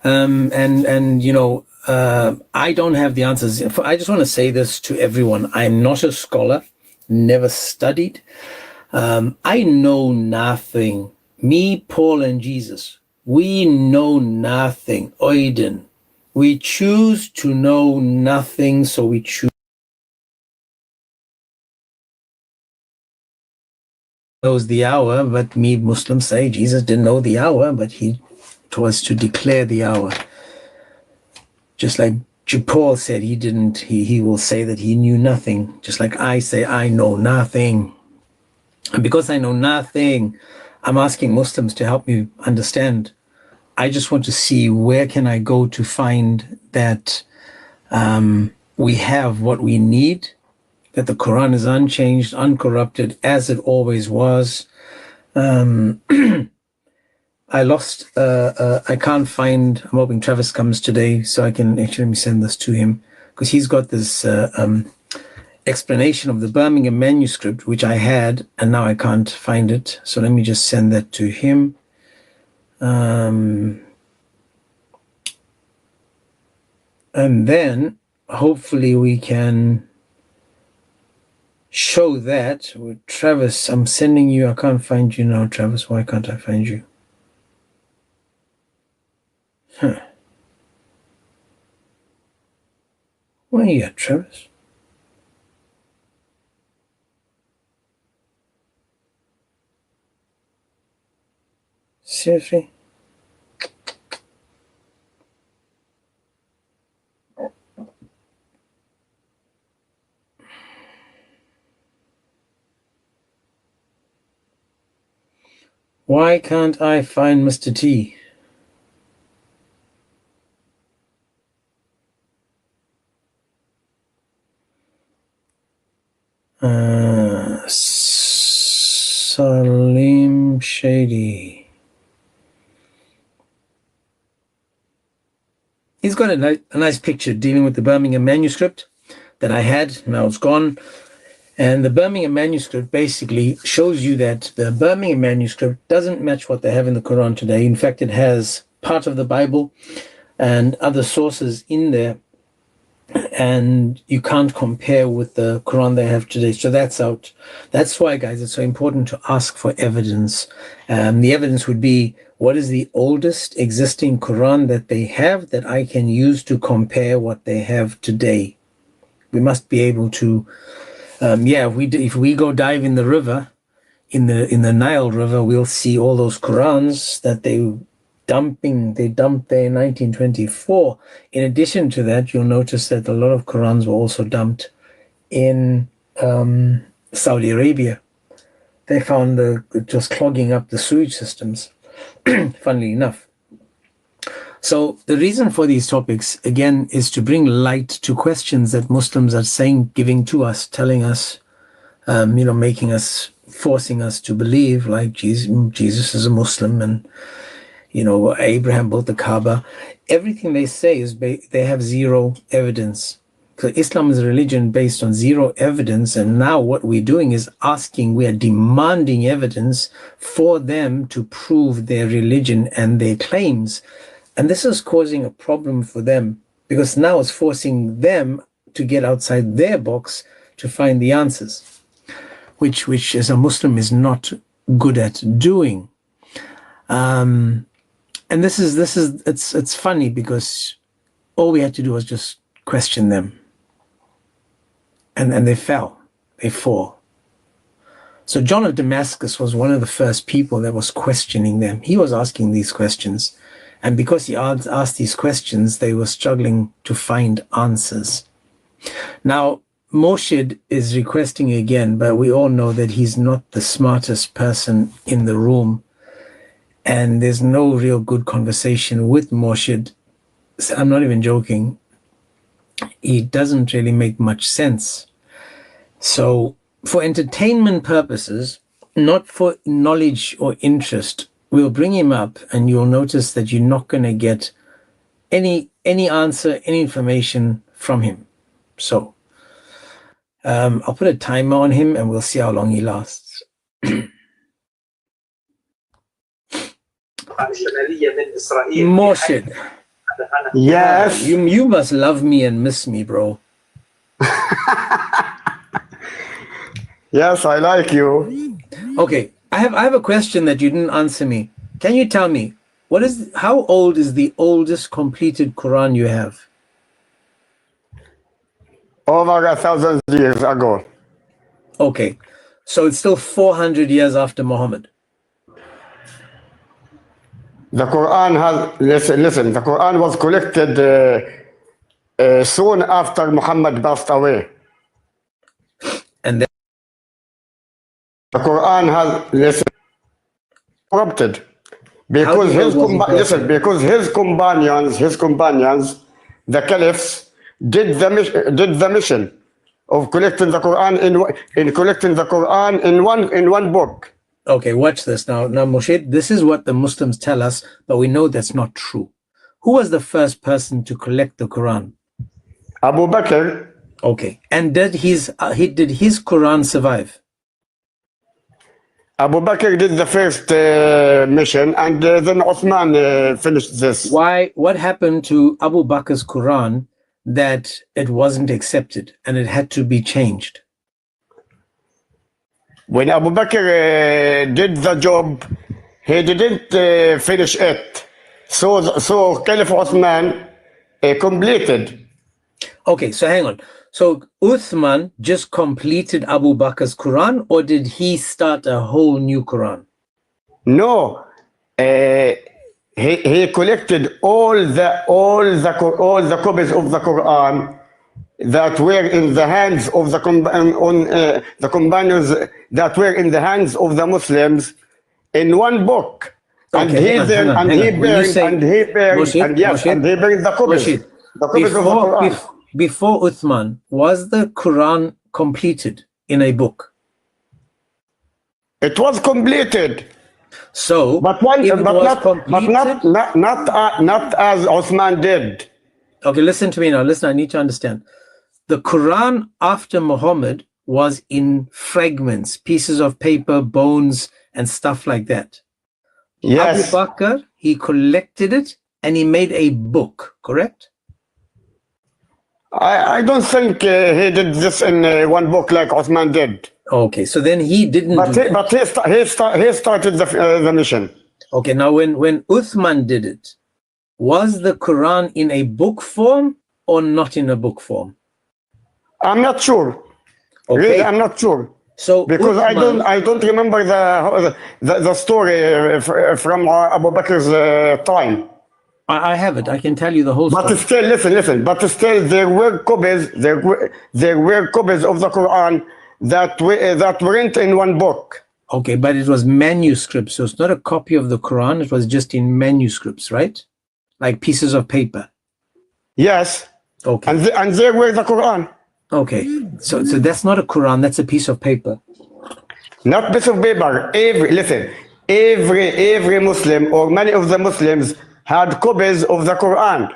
And I don't have the answers. I just want to say this to everyone. I'm not a scholar, never studied. I know nothing. Me, Paul, and Jesus, we know nothing. Oiden, we choose to know nothing, so we choose. Knows the hour, but me Muslims say Jesus didn't know the hour, but he was to declare the hour. Just like Paul said, he will say that he knew nothing. Just like I say, I know nothing. And because I know nothing, I'm asking Muslims to help me understand. I just want to see where can I go to find that we have what we need, that the Quran is unchanged, uncorrupted, as it always was. I can't find, I'm hoping Travis comes today so I can actually let me send this to him, because he's got this explanation of the Birmingham manuscript, which I had, and now I can't find it. So let me just send that to him. And then hopefully we can show that with Travis. I'm sending you, I can't find you now, Travis. Why can't I find you? Where are you at, Travis? Seriously? Why can't I find Mr. T? Salim Shady. He's got a nice picture dealing with the Birmingham manuscript that I had. Now it's gone. And the Birmingham manuscript basically shows you that the Birmingham manuscript doesn't match what they have in the Quran today. In fact, it has part of the Bible and other sources in there, and you can't compare with the Quran they have today. So that's out. That's why, guys, it's so important to ask for evidence. The evidence would be, what is the oldest existing Quran that they have that I can use to compare what they have today? We must be able to, if we go dive in the river, in the Nile River, we'll see all those Qurans that they dumped there in 1924. In addition to that, you'll notice that a lot of Qurans were also dumped in Saudi Arabia. They found just clogging up the sewage systems, funnily enough. So the reason for these topics, again, is to bring light to questions that Muslims are giving to us, telling us, making us, forcing us to believe, like Jesus is a Muslim, and Abraham built the Kaaba. Everything they say is they have zero evidence. So Islam is a religion based on zero evidence, and now what we're doing is we are demanding evidence for them to prove their religion and their claims. And this is causing a problem for them, because now it's forcing them to get outside their box to find the answers, which as a Muslim is not good at doing. And it's funny, because all we had to do was just question them, and they fall. So John of Damascus was one of the first people that was questioning them. He was asking these questions, and because he asked these questions, they were struggling to find answers. Now, Murshid is requesting again, but we all know that he's not the smartest person in the room, and there's no real good conversation with Murshid. I'm not even joking. He doesn't really make much sense. So for entertainment purposes, not for knowledge or interest, we'll bring him up, and you'll notice that you're not going to get any answer, any information from him. So I'll put a timer on him, and we'll see how long he lasts. Murshid. Yes. You must love me and miss me, bro. Yes, I like you. Okay, I have a question that you didn't answer me. Can you tell me how old is the oldest completed Quran you have? Over 1,000 years ago. Okay, so it's still 400 years after Muhammad. The Quran has, listen, the Quran was collected soon after Muhammad passed away. And then The Quran has, listen, corrupted. How do Because you know his, it wasn't corrupted? because his companions, the caliphs, did the mission of collecting the Quran in one book. Okay, watch this now. Now, Moshe, this is what the Muslims tell us, but we know that's not true. Who was the first person to collect the Quran? Abu Bakr. Okay, and did his Quran survive? Abu Bakr did the first mission, and then Uthman finished this. Why? What happened to Abu Bakr's Quran that it wasn't accepted and it had to be changed? When Abu Bakr did the job, he didn't finish it. So Caliph Uthman completed. Okay, so hang on. So Uthman just completed Abu Bakr's Quran, or did he start a whole new Quran? No, he collected all the copies of the Quran that were in the hands of the companions, that were in the hands of the Muslims, in one book. And Okay, he burned the copies. Rashid, The copies of the Quran. before Uthman, was the Quran completed in a book? It was completed. So, But if it was not as Osman did. Okay, listen to me now. Listen, I need to understand. The Quran after Muhammad was in fragments, pieces of paper, bones, and stuff like that. Yes. Abu Bakr, he collected it and he made a book, correct? I don't think he did this in one book like Osman did. Okay, so then he didn't. But he started the mission. Okay, now when Uthman did it, was the Quran in a book form or not in a book form? I'm not sure. Okay. Really, I'm not sure. So because Uthman, I don't remember the story from Abu Bakr's time. I have it. I can tell you the whole story. But still, listen. But still, there were copies of the Quran that weren't in one book. Okay, but it was manuscripts, so it's not a copy of the Quran. It was just in manuscripts, right? Like pieces of paper. Yes. Okay. And there were the Quran. Okay, so that's not a Quran. That's a piece of paper. Not piece of paper. Every Muslim or many of the Muslims had copies of the Quran.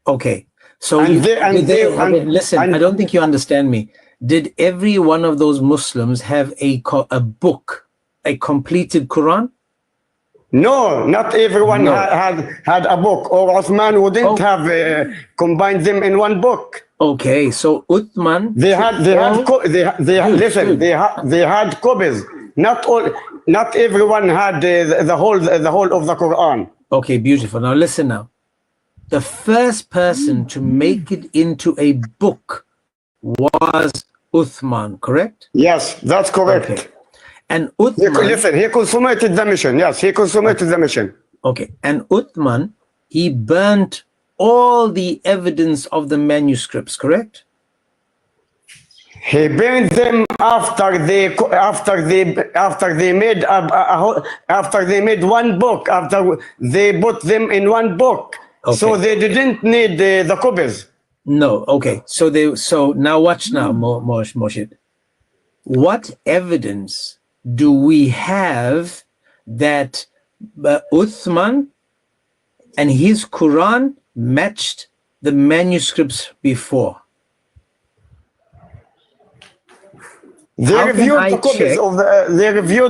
Okay, so listen, I don't think you understand me. Did every one of those Muslims have a book, a completed Quran? No, not everyone had a book, or Uthman wouldn't have combined them in one book. Okay, so Uthman, they had copies. Not everyone had the whole of the Quran. Okay, beautiful. Now listen now. The first person to make it into a book was Uthman, correct? Yes, that's correct. Okay. And Uthman, he consummated the mission. Yes, he consummated the mission. Okay, and Uthman, he burnt all the evidence of the manuscripts, correct? He burned them after they made one book. After they put them in one book, so they didn't need the copies. No. Okay. So now watch now, Moshe. What evidence do we have that Uthman and his Quran matched the manuscripts before? They reviewed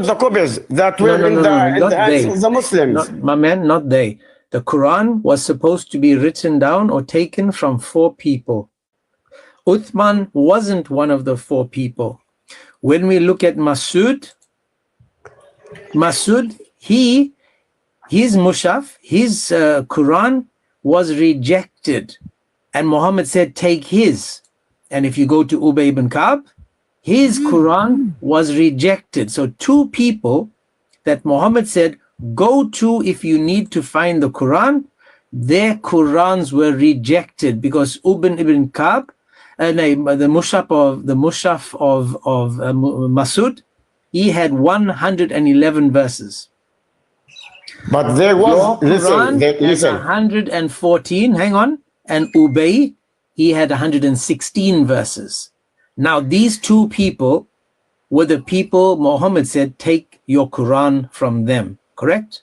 the copies that were in the hands of the Muslims. My man, not they. The Quran was supposed to be written down or taken from 4 people. Uthman wasn't one of the 4 people. When we look at Masud, his Mushaf, his Quran was rejected. And Muhammad said, take his. And if you go to Ubay ibn Ka'b, his Quran was rejected. So 2 people that Muhammad said, go to if you need to find the Quran, their Qurans were rejected because Ubay ibn Ka'b, the Mushaf of Masud, he had 111 verses. But there was, Quran had 114, hang on, and Ubay, he had 116 verses. Now these 2 people were the people Muhammad said, take your Quran from them, correct?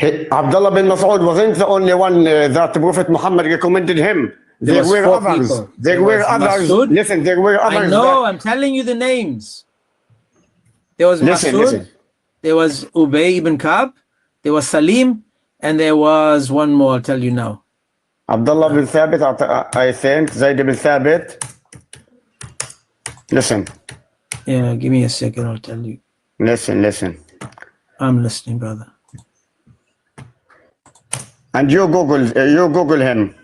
Abdullah bin Mas'ud wasn't the only one that Prophet Muhammad recommended him. There were others. People. There were others. Masud. Listen, there were others. I know, I'm telling you the names. There was Masud, there was Ubay ibn Ka'b, there was Salim, and there was one more, I'll tell you now. Abdullah bin Thabit, I think, Zayd bin Thabit. Listen. Yeah, give me a second, I'll tell you. Listen. I'm listening, brother. And you Google him.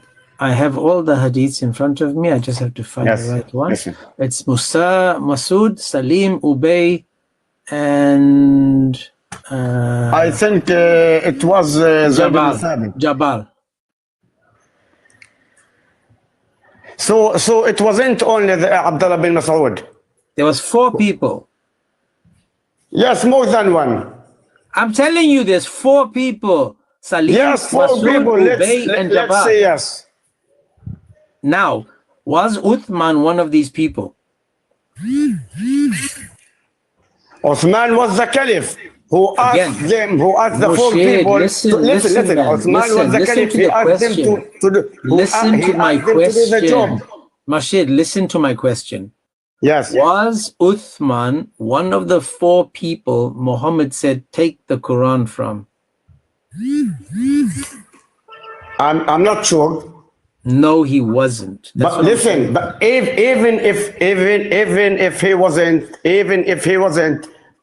I have all the hadiths in front of me. I just have to find the right one. Listen. It's Masud, Salim, Ubay, and I think it was Zayd bin Thabit. Jabal. So it wasn't only Abdullah bin Mas'ud. There was 4 people. Yes, more than one. I'm telling you, there's 4 people. Salim, Yes, 4 Masud, people. Ubay, and Jabal. Let's say yes. Now, was Uthman one of these people? Uthman was the caliph who asked the 4 people. Listen, Uthman was the caliph. He asked them to do the job. Mashid, listen to my question. Yes. Was Uthman one of the 4 people Muhammad said, take the Quran from? I'm not sure. No, he wasn't. But listen, but even if he wasn't,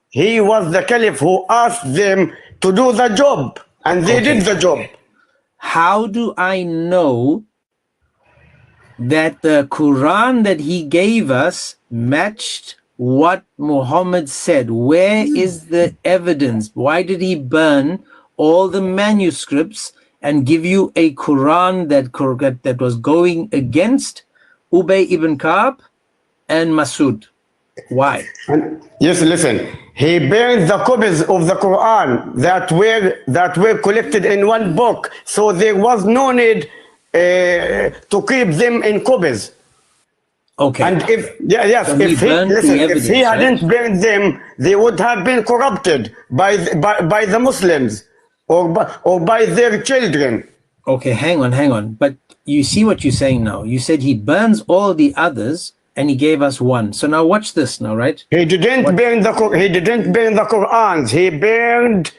he was the caliph who asked them to do the job, and they did the job. How do I know that the Quran that he gave us matched what Muhammad said? Where is the evidence? Why did he burn all the manuscripts and give you a Quran that was going against Ubay ibn Ka'b and Masud? Why? Yes, listen. He burned the copies of the Quran that were collected in one book, so there was no need to keep them in copies. Okay. And if he hadn't burned them, they would have been corrupted by the Muslims or by their children. Okay, hang on. But you see what you're saying now. You said he burns all the others and he gave us one. So now watch this now, right? He didn't burn the Qurans. He burned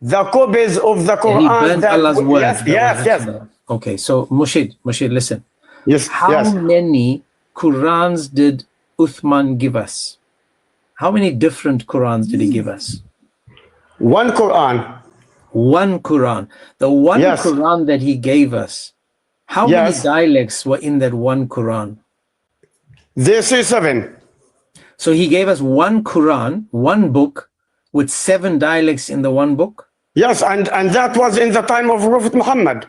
the copies of the Quran. And he burned Allah's word. Yes. Okay, so Murshid, listen. Yes. How many Qurans did Uthman give us? How many different Qurans did he give us? One Quran. One Quran. The one Quran that he gave us, how many dialects were in that one Quran? They say 7. So he gave us one Quran, one book, with 7 dialects in the one book? Yes, and that was in the time of Prophet Muhammad.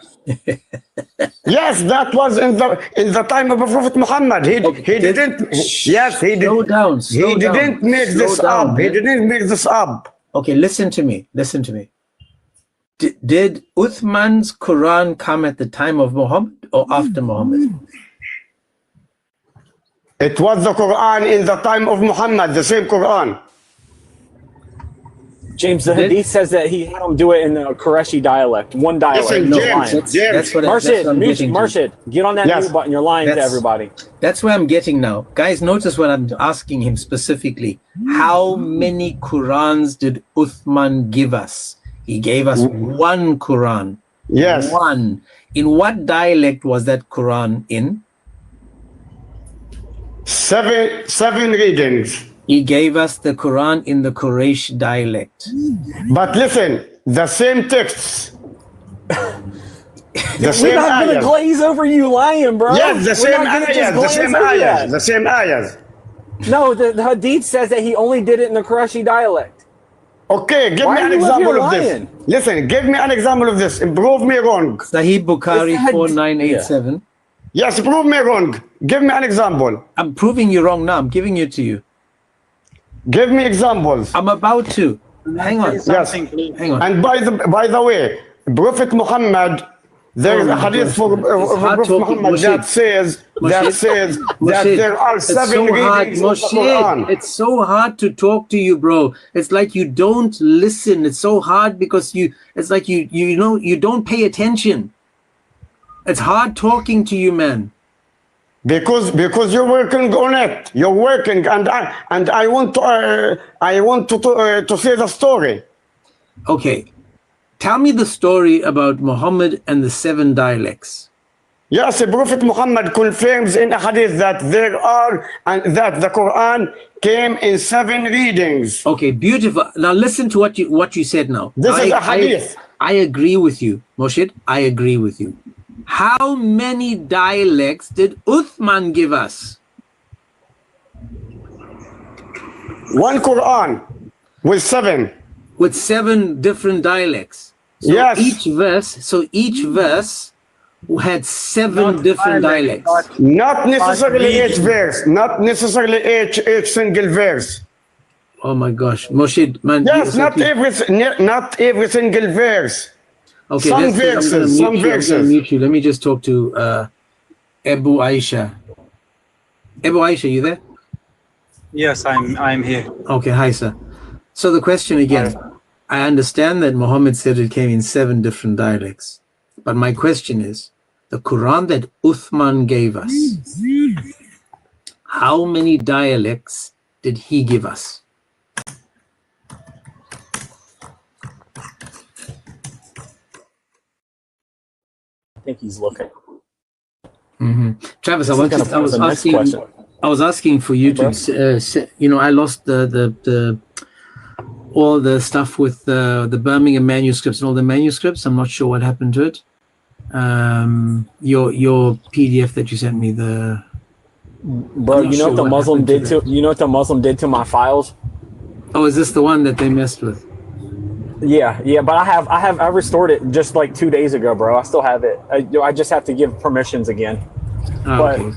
Yes, that was in the time of Prophet Muhammad. He didn't. Yes, he did. Slow down. He didn't make this up. He didn't make this up. Okay, listen to me. Did Uthman's Quran come at the time of Muhammad or after Muhammad? It was the Quran in the time of Muhammad, the same Quran. James, the Hadith says that he had him do it in the Qurayshi dialect, one dialect. Listen, That's what I'm getting to. Marshid, get on that mute button. You're lying to everybody. That's where I'm getting now. Guys, notice what I'm asking him specifically. How many Qurans did Uthman give us? He gave us one Quran. Yes. One. In what dialect was that Quran in? Seven readings. He gave us the Quran in the Quraysh dialect. But listen, the same texts. The We're same not gonna ayahs. glaze over you lying, bro. Yes, the We're same not gonna just ayahs, the glaze same over ayahs, that. the same ayahs. No, the Hadith says that he only did it in the Qurayshi dialect. Okay, give Why me are an you up example here of this. lying? Listen, give me an example of this. Prove me wrong. Sahih Bukhari It's had- 4987. Yes, prove me wrong. Give me an example. I'm proving you wrong now. I'm giving it to you. Give me examples. I'm about to. Hang on. Yes. Hang on. And by the way, Prophet Muhammad, there is Oh a my hadith gosh, for man. It's hard Prophet talking, Muhammad Moshe. that says that Moshe, there are it's seven so hard, readings of the Moshe. Quran. It's so hard to talk to you, bro. It's like you don't listen. It's so hard because it's like you know you don't pay attention. It's hard talking to you, man. Because you're working on it. You're working, and I want to say the story. Okay. Tell me the story about Muhammad and the 7 dialects. Yes, Prophet Muhammad confirms in a hadith that there are and that the Quran came in 7 readings. Okay, beautiful. Now listen to what you said now. This is a hadith. I agree with you, Moshe. I agree with you. How many dialects did Uthman give us? One Quran with 7. With 7 different dialects. So Yes. each verse had 7 different dialects. Not necessarily each verse. Not necessarily each single verse. Oh my gosh, Moshe, man. Yes, you- not every single verse. Okay, some I'm gonna verses, mute some you, I'm gonna verses. mute you. Let me just talk to Abu Aisha. Abu Aisha, you there? Yes, I'm here. Okay, hi sir. So the question again, I understand that Muhammad said it came in 7 different dialects, but my question is, the Quran that Uthman gave us, how many dialects did he give us? I think he's looking. Travis, This is gonna pose the next question. I was asking for you to, I lost the all the stuff with the Birmingham manuscripts and all the manuscripts. I'm not sure what happened to it. Your PDF that you sent me, Bro, I'm not you know sure what the what Muslim happened did to to you know what the Muslim did to my files? is this the one that they messed with? Yeah, but I restored it just like 2 days ago, bro. I still have it. I just have to give permissions again. Oh, But okay.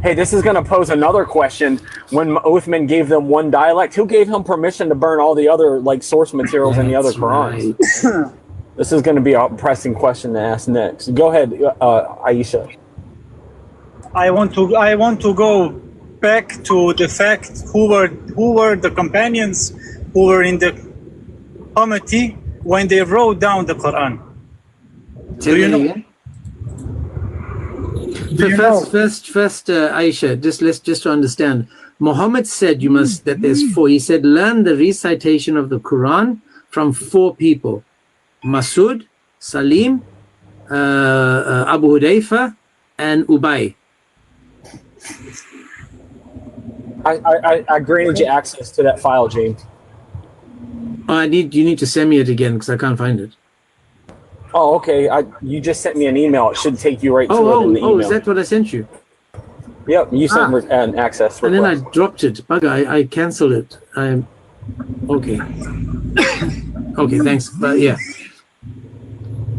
hey, this is gonna pose another question. When Uthman gave them one dialect, who gave him permission to burn all the other like source materials in the other That's Qurans? right. This is gonna be a pressing question to ask next. Go ahead, Aisha. I want to go back to the fact who were the companions who were in the committee when they wrote down the Quran. Tell you me know- again. Do you know- First, Aisha, just to understand, Muhammad said that there's 4. He said, learn the recitation of the Quran from 4 people: Masud, Salim, Abu Hudayfa, and Ubay. I granted you access to that file, James. Oh, you need to send me it again because I can't find it. Oh, okay. You just sent me an email. It should take you right to it in the email. Is that what I sent you? Yep, you sent an access And then I request. dropped it. Bugger, I canceled it. Okay. Okay, thanks. But yeah.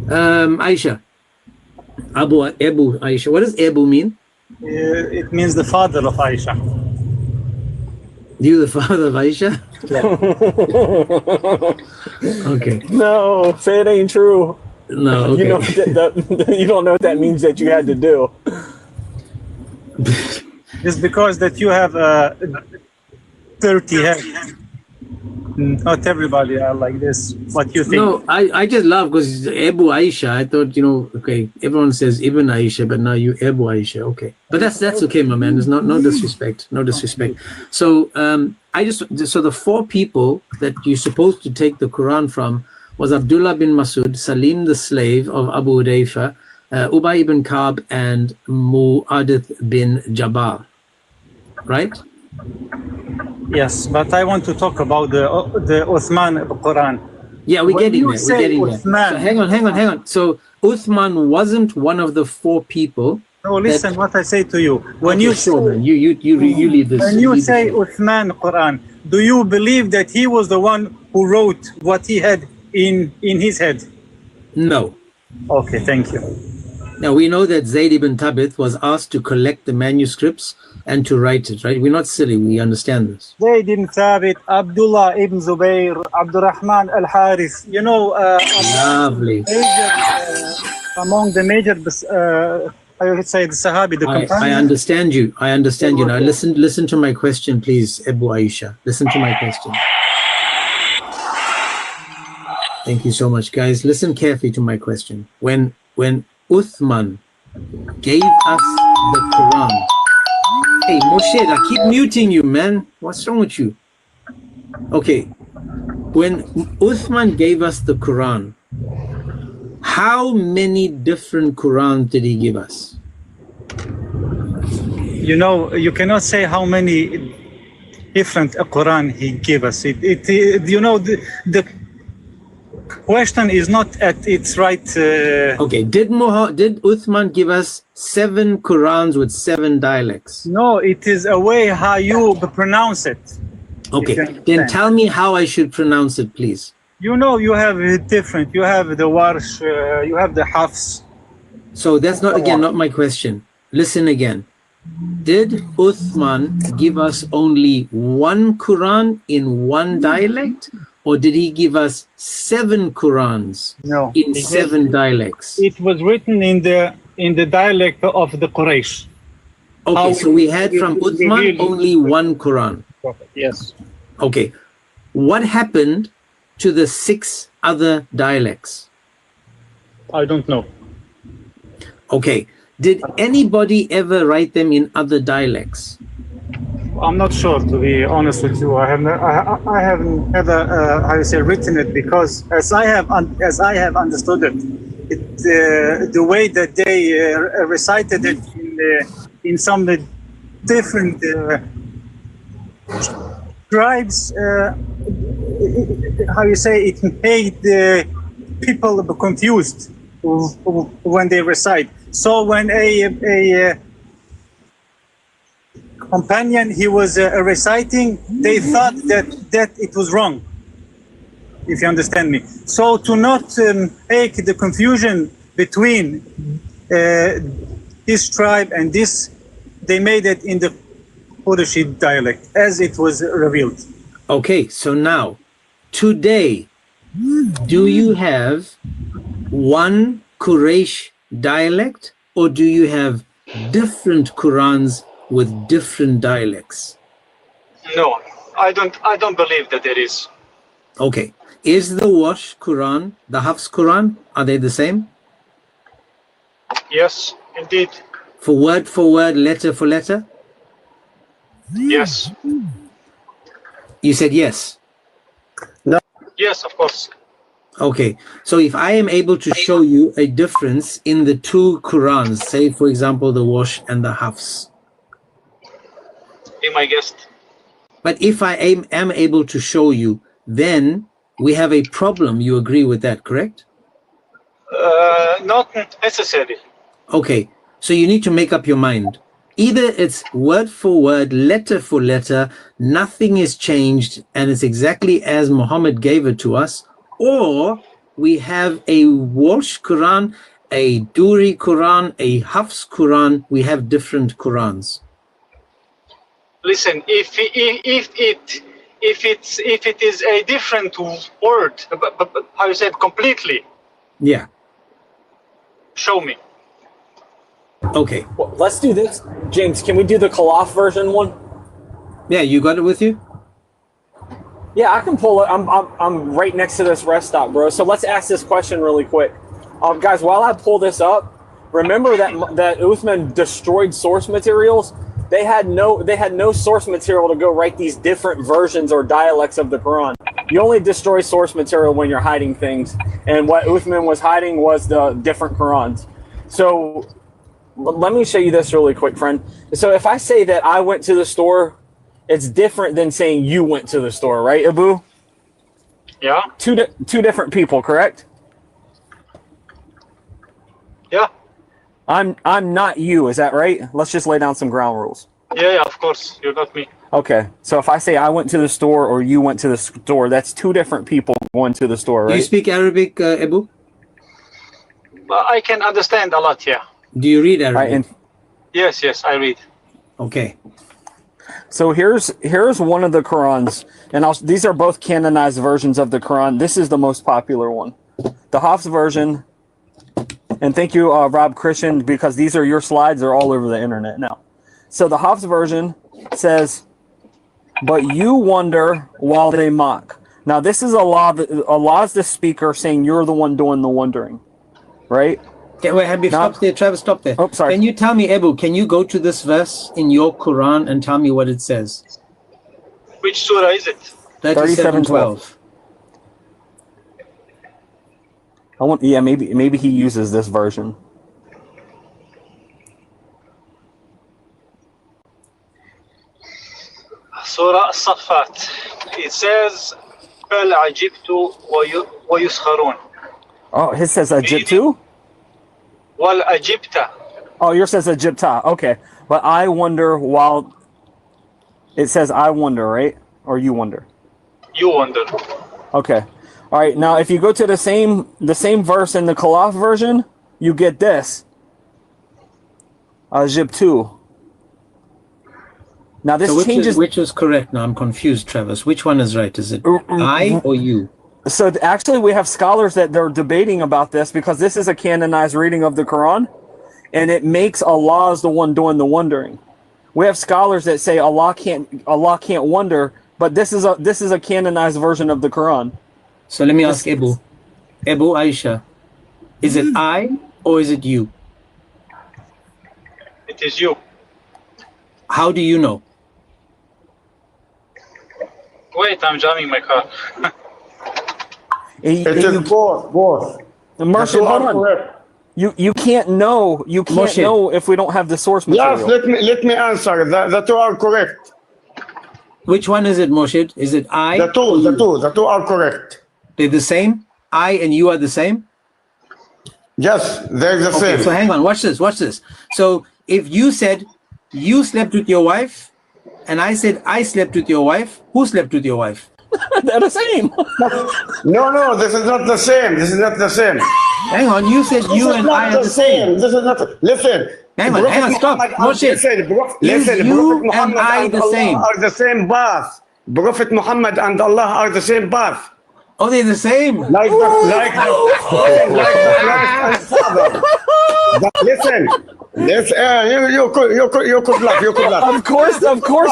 Aisha. Abu Aisha. What does Abu mean? It means the father of Aisha. You the father of Aisha? Okay. No, say it ain't true. No, okay. You know you don't know what that means that you had to do. It's because that you have 30 head. Not everybody are like this. What you think? No, I just laugh because Abu Aisha. I thought, okay, everyone says Ibn Aisha, but now you Abu Aisha. Okay, but that's okay, my man. There's no disrespect, no disrespect. So so the 4 people that you're supposed to take the Quran from was Abdullah bin Masud, Salim the slave of Abu Hudayfa, Ubay ibn Ka'b, and Mu'adith bin Jabal. Right? Yes, but I want to talk about the Uthman Quran. Yeah, we're When getting you there. say We're getting there. Uthman- So hang on. So Uthman wasn't one of the 4 people. No, listen what I say to you. When Okay, you sure, say, man. You lead this. when you lead say this. Uthman Quran, do you believe that he was the one who wrote what he had in his head? No. Okay, thank you. Now we know that Zayd ibn Thabit was asked to collect the manuscripts and to write it, right? We're not silly, we understand this. Zayd ibn Thabit, Abdullah ibn Zubayr, Abdurrahman al-Harith, Lovely. among the major, I would say the Sahabi, the I companions. understand you. I understand you. Now listen to my question, please, Abu Aisha. Listen to my question. Thank you so much, guys. Listen carefully to my question. When Uthman gave us the Quran. Hey, Moshe, I keep muting you, man. What's wrong with you? Okay. When Uthman gave us the Quran, how many different Qurans did he give us? You cannot say how many different Quran he gave us. The question is not at its right. Okay, did Uthman give us 7 Qurans with 7 dialects? No, it is a way how you pronounce it. Okay, If you then understand. tell me how I should pronounce it, please. You have it different. You have the Warsh, you have the Hafs. So that's not my question. Listen again. Did Uthman give us only 1 Quran in 1 dialect, or did he give us 7 Qurans No, in 7 dialects? It was written in the dialect of the Quraysh. Okay, so we had from Uthman only 1 Quran. Yes. Okay, what happened to the 6 other dialects? I don't know. Okay, did anybody ever write them in other dialects? I'm not sure, to be honest with you. I haven't ever written it, because as I have understood it, the way that they recited it in some different tribes, it made people confused when they recite. So when a companion he was reciting, they thought that it was wrong, if you understand me. So to not make the confusion between this tribe and this, they made it in the Qurayshi dialect as it was revealed. Okay, so now, today, do you have 1 Quraysh dialect, or do you have different Qurans with different dialects? No, I don't believe that there is. Okay, is the Warsh Quran, the Hafs Quran, are they the same? Yes, indeed. For word, letter for letter? Yes. You said yes. Yes, of course. Okay, so if I am able to show you a difference in the 2 Qurans, say for example the Warsh and the Hafs, Be my guest. but if I am able to show you, then we have a problem. You agree with that, correct? Not necessary. Okay, so you need to make up your mind. Either it's word for word, letter for letter, nothing is changed, and it's exactly as Muhammad gave it to us, or we have a Warsh Quran, a Duri Quran, a Hafs Quran. We have different Qurans. Listen, if it is a different word, but how you said completely, Yeah. show me. Okay. Well, let's do this. James, can we do the Khalaf version one? Yeah, you got it with you? Yeah, I can pull it. I'm right next to this rest stop, bro. So let's ask this question really quick. Guys, while I pull this up, remember that Uthman destroyed source materials? They had no source material to go write these different versions or dialects of the Quran. You only destroy source material when you're hiding things. And what Uthman was hiding was the different Qurans. So let me show you this really quick, friend. So if I say that I went to the store, it's different than saying you went to the store, right, Abu? Yeah. Two different people, correct? Yeah. I'm not you, is that right? Let's just lay down some ground rules. Yeah, of course. You're not me. Okay, so if I say I went to the store or you went to the store, that's two different people going to the store, Do you right? speak Arabic, Abu? But I can understand a lot, yeah. Do you read Arabic? Right, and Yes, I read. Okay. so here's one of the Qurans, and these are both canonized versions of the Quran. This is the most popular one, the Hafs version. And thank you, Rob Christian, because these are your slides. They're all over the internet now. So the Hafs version says, "But you wonder while they mock." Now this is Allah. Allah is the speaker saying you're the one doing the wondering, right? Okay, wait, Habib, Now- stop there. Travis, stop there. Oh, sorry. Can you tell me, Abu, can you go to this verse in your Quran and tell me what it says? Which surah is it? 37:12. Yeah, maybe he uses this version. Surah As-Saffat. It says, بل عجبت ويسخرون. Oh, his says Egypt too? والأجبت. Oh, yours says Egypta. Okay. But I wonder while it says I wonder, right? Or you wonder. You wonder. Okay. All right. Now, if you go to the same verse in the Khalaf version, you get this. Egyptu. Now this So changes. which is correct? Now I'm confused, Travis. Which one is right? Is it I or you? So actually, we have scholars that they're debating about this because this is a canonized reading of the Quran, and it makes Allah as the one doing the wondering. We have scholars that say Allah can't wonder, but this is a canonized version of the Quran. So let me ask Abu Aisha, is it I or is it you? It is you. How do you know? Wait, I'm jamming my car. It is both. Mercy, The two hold are on. correct. You can't know Moshe. know if we don't have the source Yes, material. let me answer. The two are correct. Which one is it, Moshe? Is it I? The two are correct. They're the same? I and you are the same? Yes, they're the Okay, same. so hang on, watch this. So if you said you slept with your wife and I said I slept with your wife, who slept with your wife? They're the same. No, this is not the same. Hang on, you said you This is and not I are the same. This is not. Listen. Hang on, stop. Moshe, Listen, you Prophet Muhammad and I and the Allah same? are the same path. Prophet Muhammad and Allah are the same path. Oh, they're the same. Like the Christ and Father. Listen, you could laugh. Of course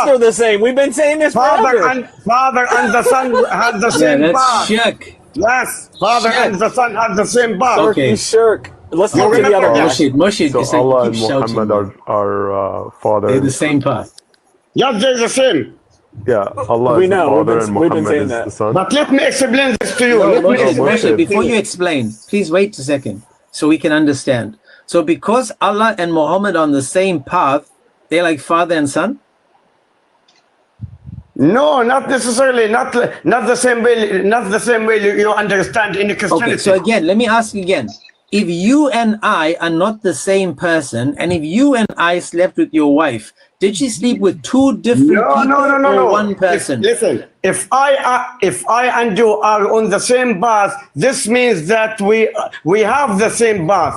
they're the same. We've been saying this Father forever. and the Son have the Yeah, same that's path. shirk. Yes, Father Shirk. and the Son have the same path. Okay. Shirk. Let's You get to the remember other that? guy. Moshe, So it's like Allah you and keep shouting. Muhammad are father. They're and the same path. Yes, they're the same. Yeah, Allah We is the know, father we've and been Muhammad saying is that. the son. But let me explain this to you. No, Let me Moshe, explain Moshe, this to before you. you explain, please wait a second so we can understand. So because Allah and Muhammad are on the same path, they're like father and son? No, not necessarily. Not the same way. Not the same way you understand in Christianity. Okay, so again, let me ask you again. If you and I are not the same person, and if you and I slept with your wife, did she sleep with two different people or one person? Listen, if I and you are on the same path, this means that we have the same path.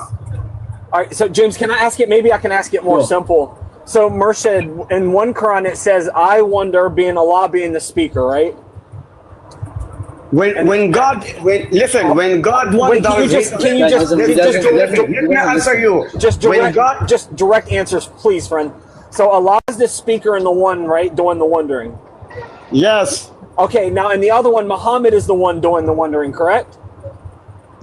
All right, so James, can I ask it? Maybe I can ask it more Sure. simple. So Murshid, in one Quran it says, "I wonder," being Allah being the speaker, right? When God Wait, can you just let me answer you. just When God just direct answers, please, friend. So Allah is the speaker in the one, right, doing the wondering. yes, Okay, now in the other one, Muhammad is the one doing the wondering, correct?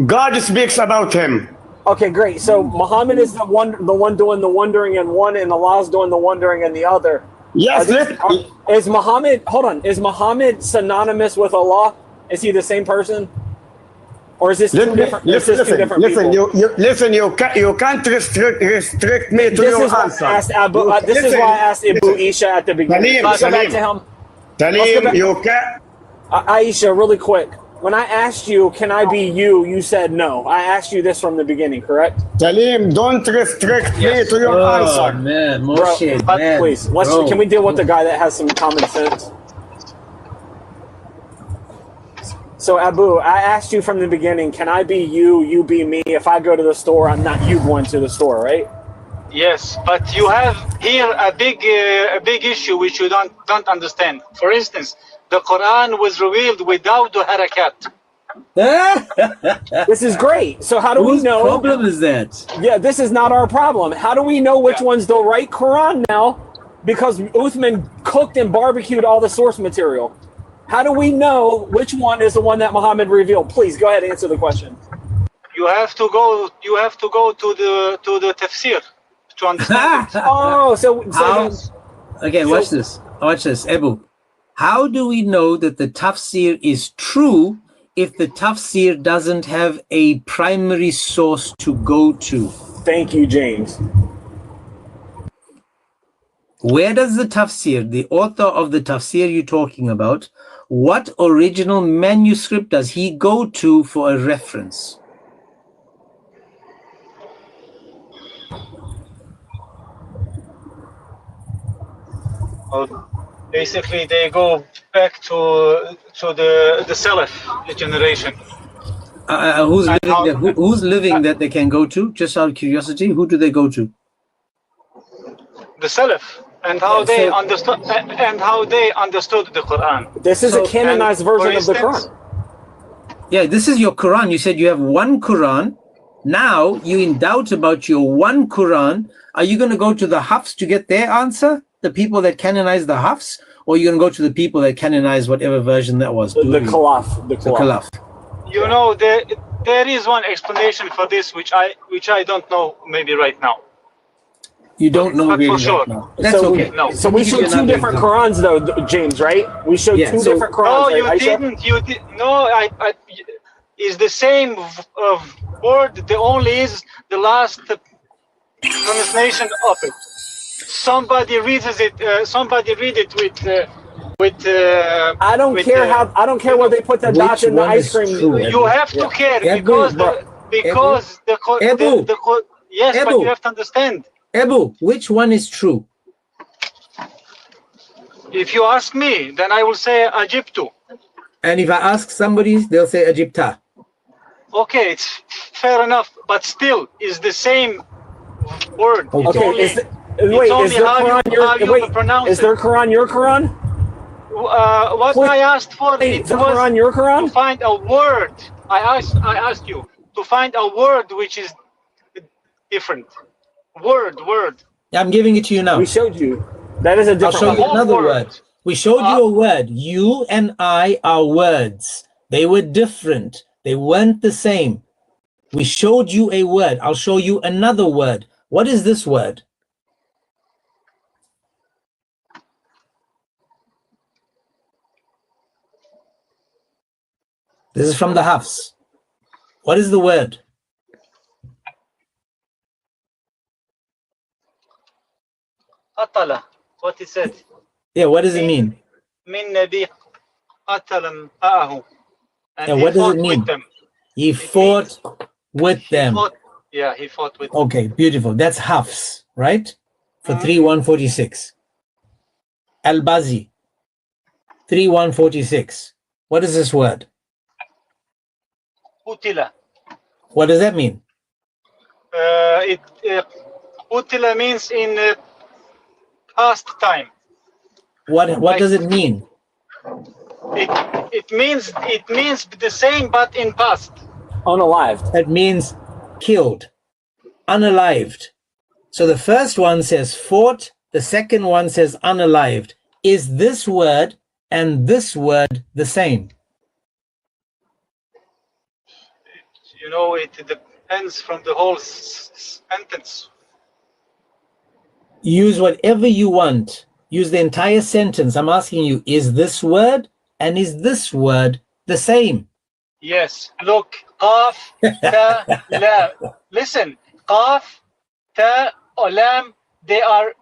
God speaks about him. Okay, great. So Muhammad is the one doing the wondering in one, and Allah's doing the wondering in the other. Yes, Is Muhammad? Hold on. Is Muhammad synonymous with Allah? Is he the same person? Or is this two Listen, different? Is this two different listen, people? you can't restrict me to This your is why answer. I asked Abu. This is why I asked Abu Isha at the beginning. Salim, Let's go back Salim. to him. Salim, you can't. Aisha, really quick. When I asked you, can I be you? You said no. I asked you this from the beginning, correct? Salim, don't restrict me to your Oh answer. man, Bro, Moshe, but man. please, Bro. can we deal with the guy that has some common sense? So Abu, I asked you from the beginning, can I be you, you be me? If I go to the store, I'm not you going to the store, right? Yes, but you have here a big issue which you don't understand. For instance, the Quran was revealed without the harakat. This is great. So how do we Whose know? problem is that? Yeah, this is not our problem. How do we know which one's the right Quran now? Because Uthman cooked and barbecued all the source material. How do we know which one is the one that Muhammad revealed? Please go ahead and answer the question. You have to go to the tafsir to understand it. Oh, so How? Okay, watch this. Watch this, Abu. How do we know that the tafsir is true if the tafsir doesn't have a primary source to go to? thank you, James. Where does the tafsir, the author of the tafsir you're talking about, what original manuscript does he go to for a reference? Basically, they go back to the Salaf generation. Who's And living how- there? Who's living that they can go to? Just out of curiosity, who do they go to? The Salaf, and how Yeah, they so- understood the Quran. This is So- a canonized and version for of the instance- Quran. Yeah, this is your Quran. You said you have one Quran. Now you're in doubt about your one Quran. Are you going to go to the Hafs to get their answer? The people that canonize the Hafs? Or are you going to go to the people that canonize whatever version that was? The Duri, Khalaf. the Khalaf. You know, there is one explanation for this, which I don't know maybe right now. You don't know But for really sure. right now. That's So- okay. No. So we Let me give showed you two another different example. Qurans, though, James, right? We showed Yeah, two so- different No, Qurans, you right, Aisha? didn't. You did. No, I is the same word. The only is the last translation of it. Somebody reads it. Somebody read it with. I don't with, care how. I don't care where they put the Which dots in the one ice is cream. true? You have to care Ebu, because bro. the yes, but Ebu. you have to understand. Abu, which one is true? If you ask me, then I will say Egyptu. And if I ask somebody, they'll say Egypta. Okay, it's fair enough, but still, is the same word. Okay. It's Okay, only, wait, only is their how you- Quran how you your wait? pronounce Is it. their Quran your Quran? What Wait, I asked for, Wait, it is their was Quran your to Quran? find a word. I asked you to find a word which is different. Word. I'm giving it to you now. We showed you. That is a I'll different show you one. whole another word. word. We showed you a word. You and I are words. They were different. They weren't the same. We showed you a word. I'll show you another word. What is this word? This is from the Hafs. What is the word? Atala. What he said. Yeah, what does it mean? Min nabi qatalam ma'ahu. And Yeah, he what does fought it mean? with them. He fought with them. He fought with them. Okay, beautiful. That's Hafs, right? For 3146. Al-Bazi, 3146. What is this word? Utila. What does that mean? Utila means in past time. What does it mean? It means the same but in past. Unalived. That means killed, unalived. So the first one says fought, the second one says unalived. Is this word and this word the same? You know, it depends from the whole sentence. Use whatever you want. Use the entire sentence. I'm asking you, is this word and is this word the same. Yes. Look, qaf, ta, lam. Listen, qaf, ta, or lam, they are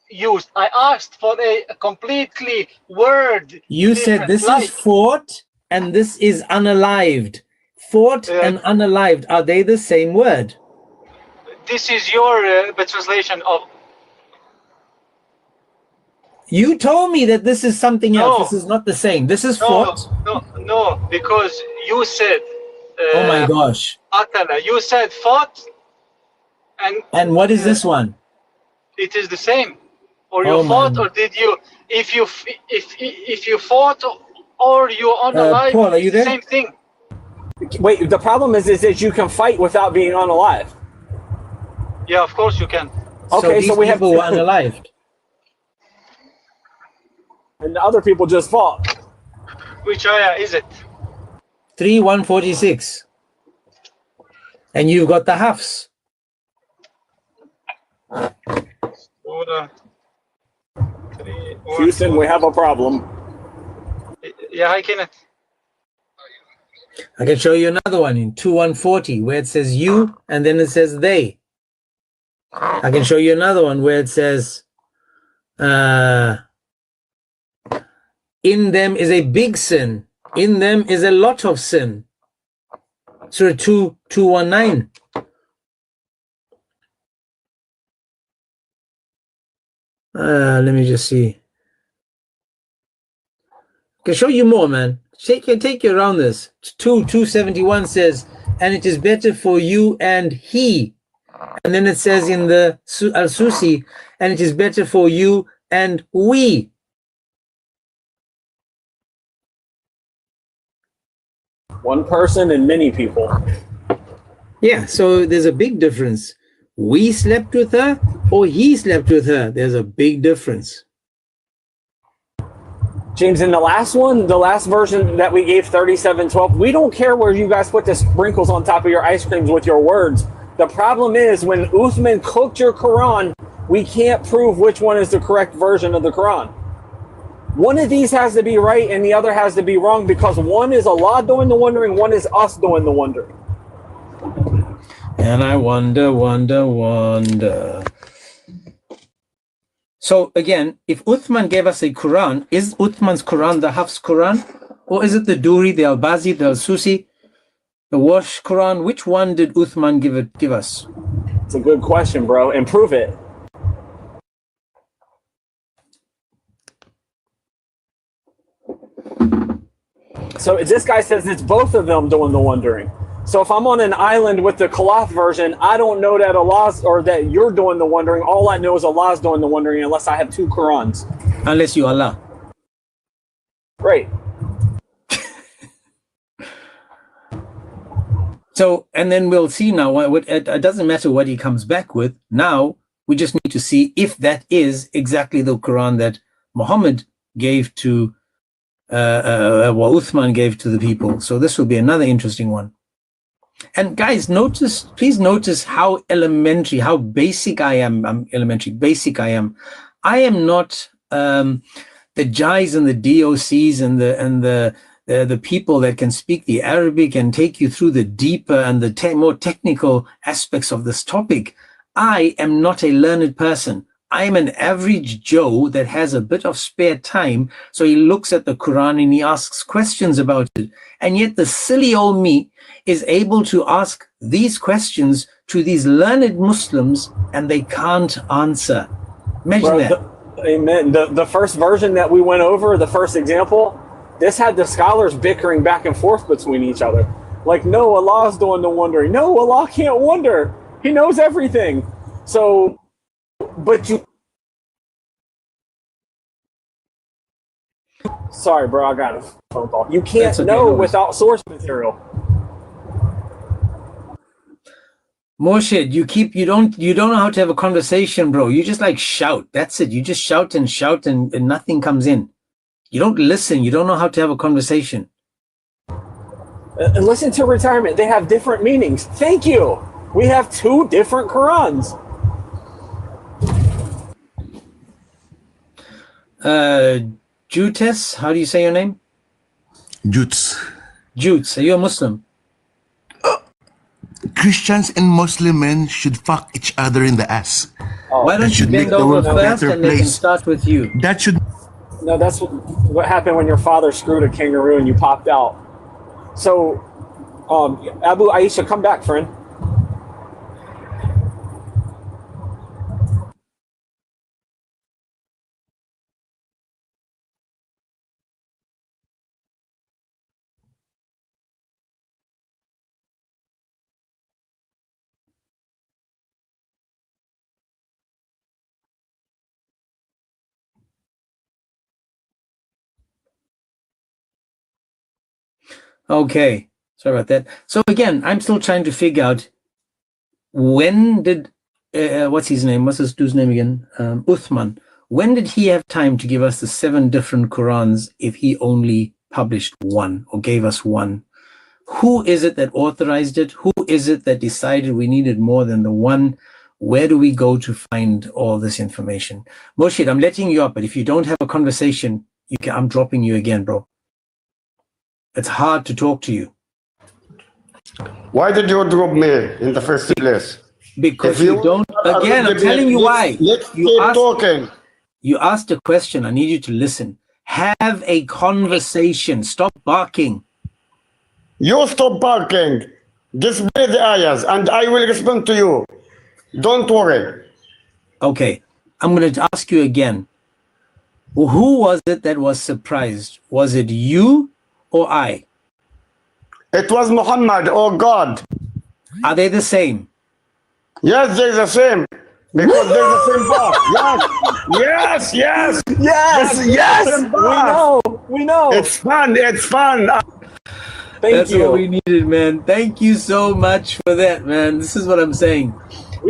used. I asked for a completely word. You said different, this like, is fought and this is unalived. Fought and unalived, are they the same word? this is your translation of. You told me that this is something else. No. This is not the same. This is No, fought. no, because you said. Oh my gosh. Atala, you said fought, And what is this one? it is the same. Or you Oh, fought, man. or did you? If you fought, or you unalive, Paul, are you it's the there? same thing. Wait, the problem is that you can fight without being unalive. Yeah, of course you can. Okay, these so we have people were unalived. and the other people just fought. Which ayah is it? 3:146. And you've got the Hafs. Surah 3, Houston, we have a problem. Yeah, hi Kenneth. I can show you another one in 2:140 where it says you and then it says they. I can show you another one where it says in them is a big sin. In them is a lot of sin. Surah 2:219. Let me just see. I can show you more, man. Take you around this. 2:271 says, and it is better for you and he. And then it says in the Al-Susi, and it is better for you and we. One person and many people. Yeah, so there's a big difference. We slept with her or he slept with her. There's a big difference. James, in the last one, the last version that we gave 3712, we don't care where you guys put the sprinkles on top of your ice creams with your words. The problem is when Uthman cooked your Quran, we can't prove which one is the correct version of the Quran. One of these has to be right and the other has to be wrong because one is Allah doing the wondering, one is us doing the wondering. And I wonder. So again, if Uthman gave us a Quran, is Uthman's Quran the Hafs Quran? Or is it the Duri, the Al-Bazi, the Al-Susi, the Wash Quran? Which one did Uthman give us? It's a good question, bro, and prove it. So this guy says it's both of them doing the wondering. So if I'm on an island with the Khalaf version, I don't know that Allah's or that you're doing the wondering. All I know is Allah's doing the wondering unless I have two Qurans. Unless you Allah. Right. So, and then we'll see now, it doesn't matter what he comes back with. Now, we just need to see if that is exactly the Quran that Muhammad gave to, what Uthman gave to the people. So this will be another interesting one. And guys, please notice how elementary, how basic I am. Basic I am. I am not the Jais and the DOCs and the people that can speak the Arabic and take you through the deeper and the more technical aspects of this topic. I am not a learned person. I am an average Joe that has a bit of spare time. So he looks at the Quran and he asks questions about it. And yet the silly old me is able to ask these questions to these learned Muslims and they can't answer. Imagine that. Amen. The first version that we went over, the first example, this had the scholars bickering back and forth between each other. Like, no, Allah's doing the wondering. No, Allah can't wonder. He knows everything. So, but you... Sorry, bro, I got a phone call. You can't know without source material. Morshid, you don't know how to have a conversation, bro. You just like shout. That's it. You just shout and nothing comes in. You don't listen. You don't know how to have a conversation. And listen to retirement. They have different meanings. Thank you. We have two different Qurans. Jutes, how do you say your name? Jutes. Jutes, are you a Muslim? Christians and Muslim men should fuck each other in the ass. Why don't you should make bend the over world a first better and they can place. start with you? That should No, that's what happened when your father screwed a kangaroo and you popped out. So, Abu Aisha, come back, friend. Okay, sorry about that. So again, I'm still trying to figure out when did what's his name? What's this dude's name again? Uthman. When did he have time to give us the 7 different Qurans if he only published one or gave us one? Who is it that authorized it? Who is it that decided we needed more than the one? Where do we go to find all this information? Murshid, I'm letting you up, but if you don't have a conversation, I'm dropping you again, bro. It's hard to talk to you. Why did you drop me in the first place? Because If you don't, again, I'm telling you why. Let's You keep asked- talking. You asked a question. I need you to listen. Have a conversation. Stop barking. You stop barking. Display the ayahs and I will respond to you. Don't worry. Okay, I'm going to ask you again. Who was it that was surprised? Was it you or I? It was Muhammad or God. Are they the same? Yes, they're the same. Because they're the same boss. Yes, yes, yes, Yes, yes, we know. It's fun. Thank That's you. what we needed, man. Thank you so much for that, man. This is what I'm saying.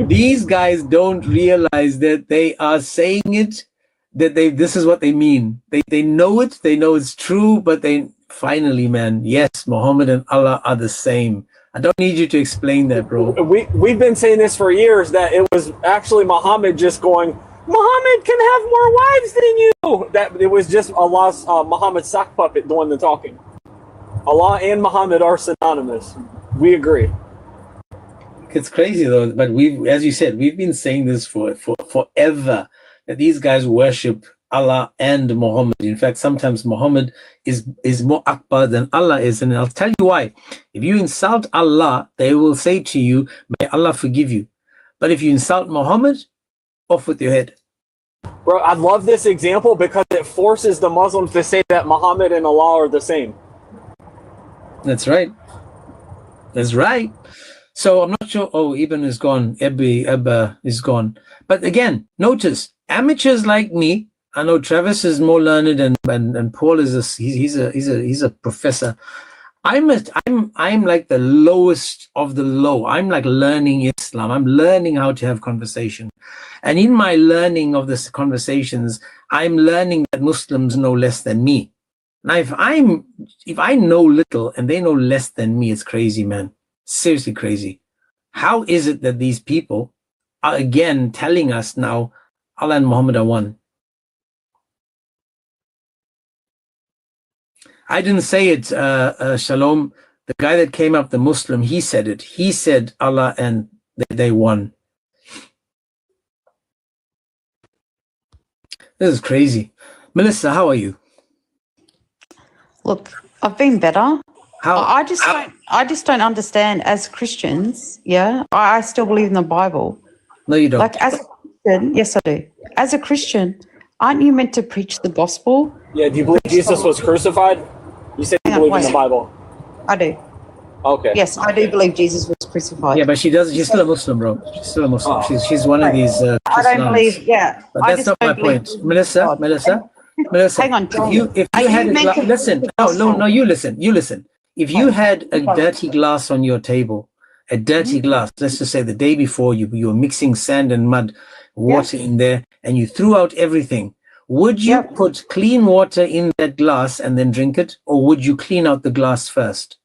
These guys don't realize that they are saying it, that this is what they mean. They know it, they know it's true, but they finally, man, yes, Muhammad and Allah are the same. I don't need you to explain that, bro. We've been saying this for years, that it was actually Muhammad just going, Muhammad can have more wives than you. That it was just Allah's Muhammad's sock puppet doing the talking. Allah and Muhammad are synonymous. We agree. It's crazy though, but as you said, we've been saying this for forever, that these guys worship Allah and Muhammad. In fact, sometimes Muhammad is more Akbar than Allah is, and I'll tell you why. If you insult Allah, they will say to you, may Allah forgive you. But if you insult Muhammad, off with your head. Bro, I love this example because it forces the Muslims to say that Muhammad and Allah are the same. That's right. That's right. So I'm not sure. Oh, Ibn is gone. Ebba is gone. But again, notice amateurs like me. I know Travis is more learned, and Paul is he's a professor. I'm like the lowest of the low. I'm like learning Islam. I'm learning how to have conversation, and in my learning of this conversations, I'm learning that Muslims know less than me. Now, if I know little and they know less than me, it's crazy, man. Seriously crazy. How is it that these people are again telling us now Allah and Muhammad are one? I didn't say it, Shalom. The guy that came up, the Muslim, he said it. He said Allah and they won. This is crazy. Melissa, how are you? Look, I've been better. How? I just don't understand. As Christians, yeah, I still believe in the Bible. No, you don't. Like as a Christian, yes, I do. As a Christian, aren't you meant to preach the gospel? Yeah, do you believe Jesus was crucified? You said you Hang on, believe in the wait. Bible. I do. Okay. Yes, I do believe Jesus was crucified. Yeah, but she's still a Muslim, bro. She's still a Muslim. Oh. She's one of these I Christians. don't believe. Yeah, But I that's just not my don't believe point. in Melissa, God. Melissa, Hang on, John. if Are you you had a meant to listen, preach the no, gospel? you listen. If you had a dirty glass on your table, a dirty glass, let's just say the day before you were mixing sand and mud, water in there, and you threw out everything, would you put clean water in that glass and then drink it, or would you clean out the glass first?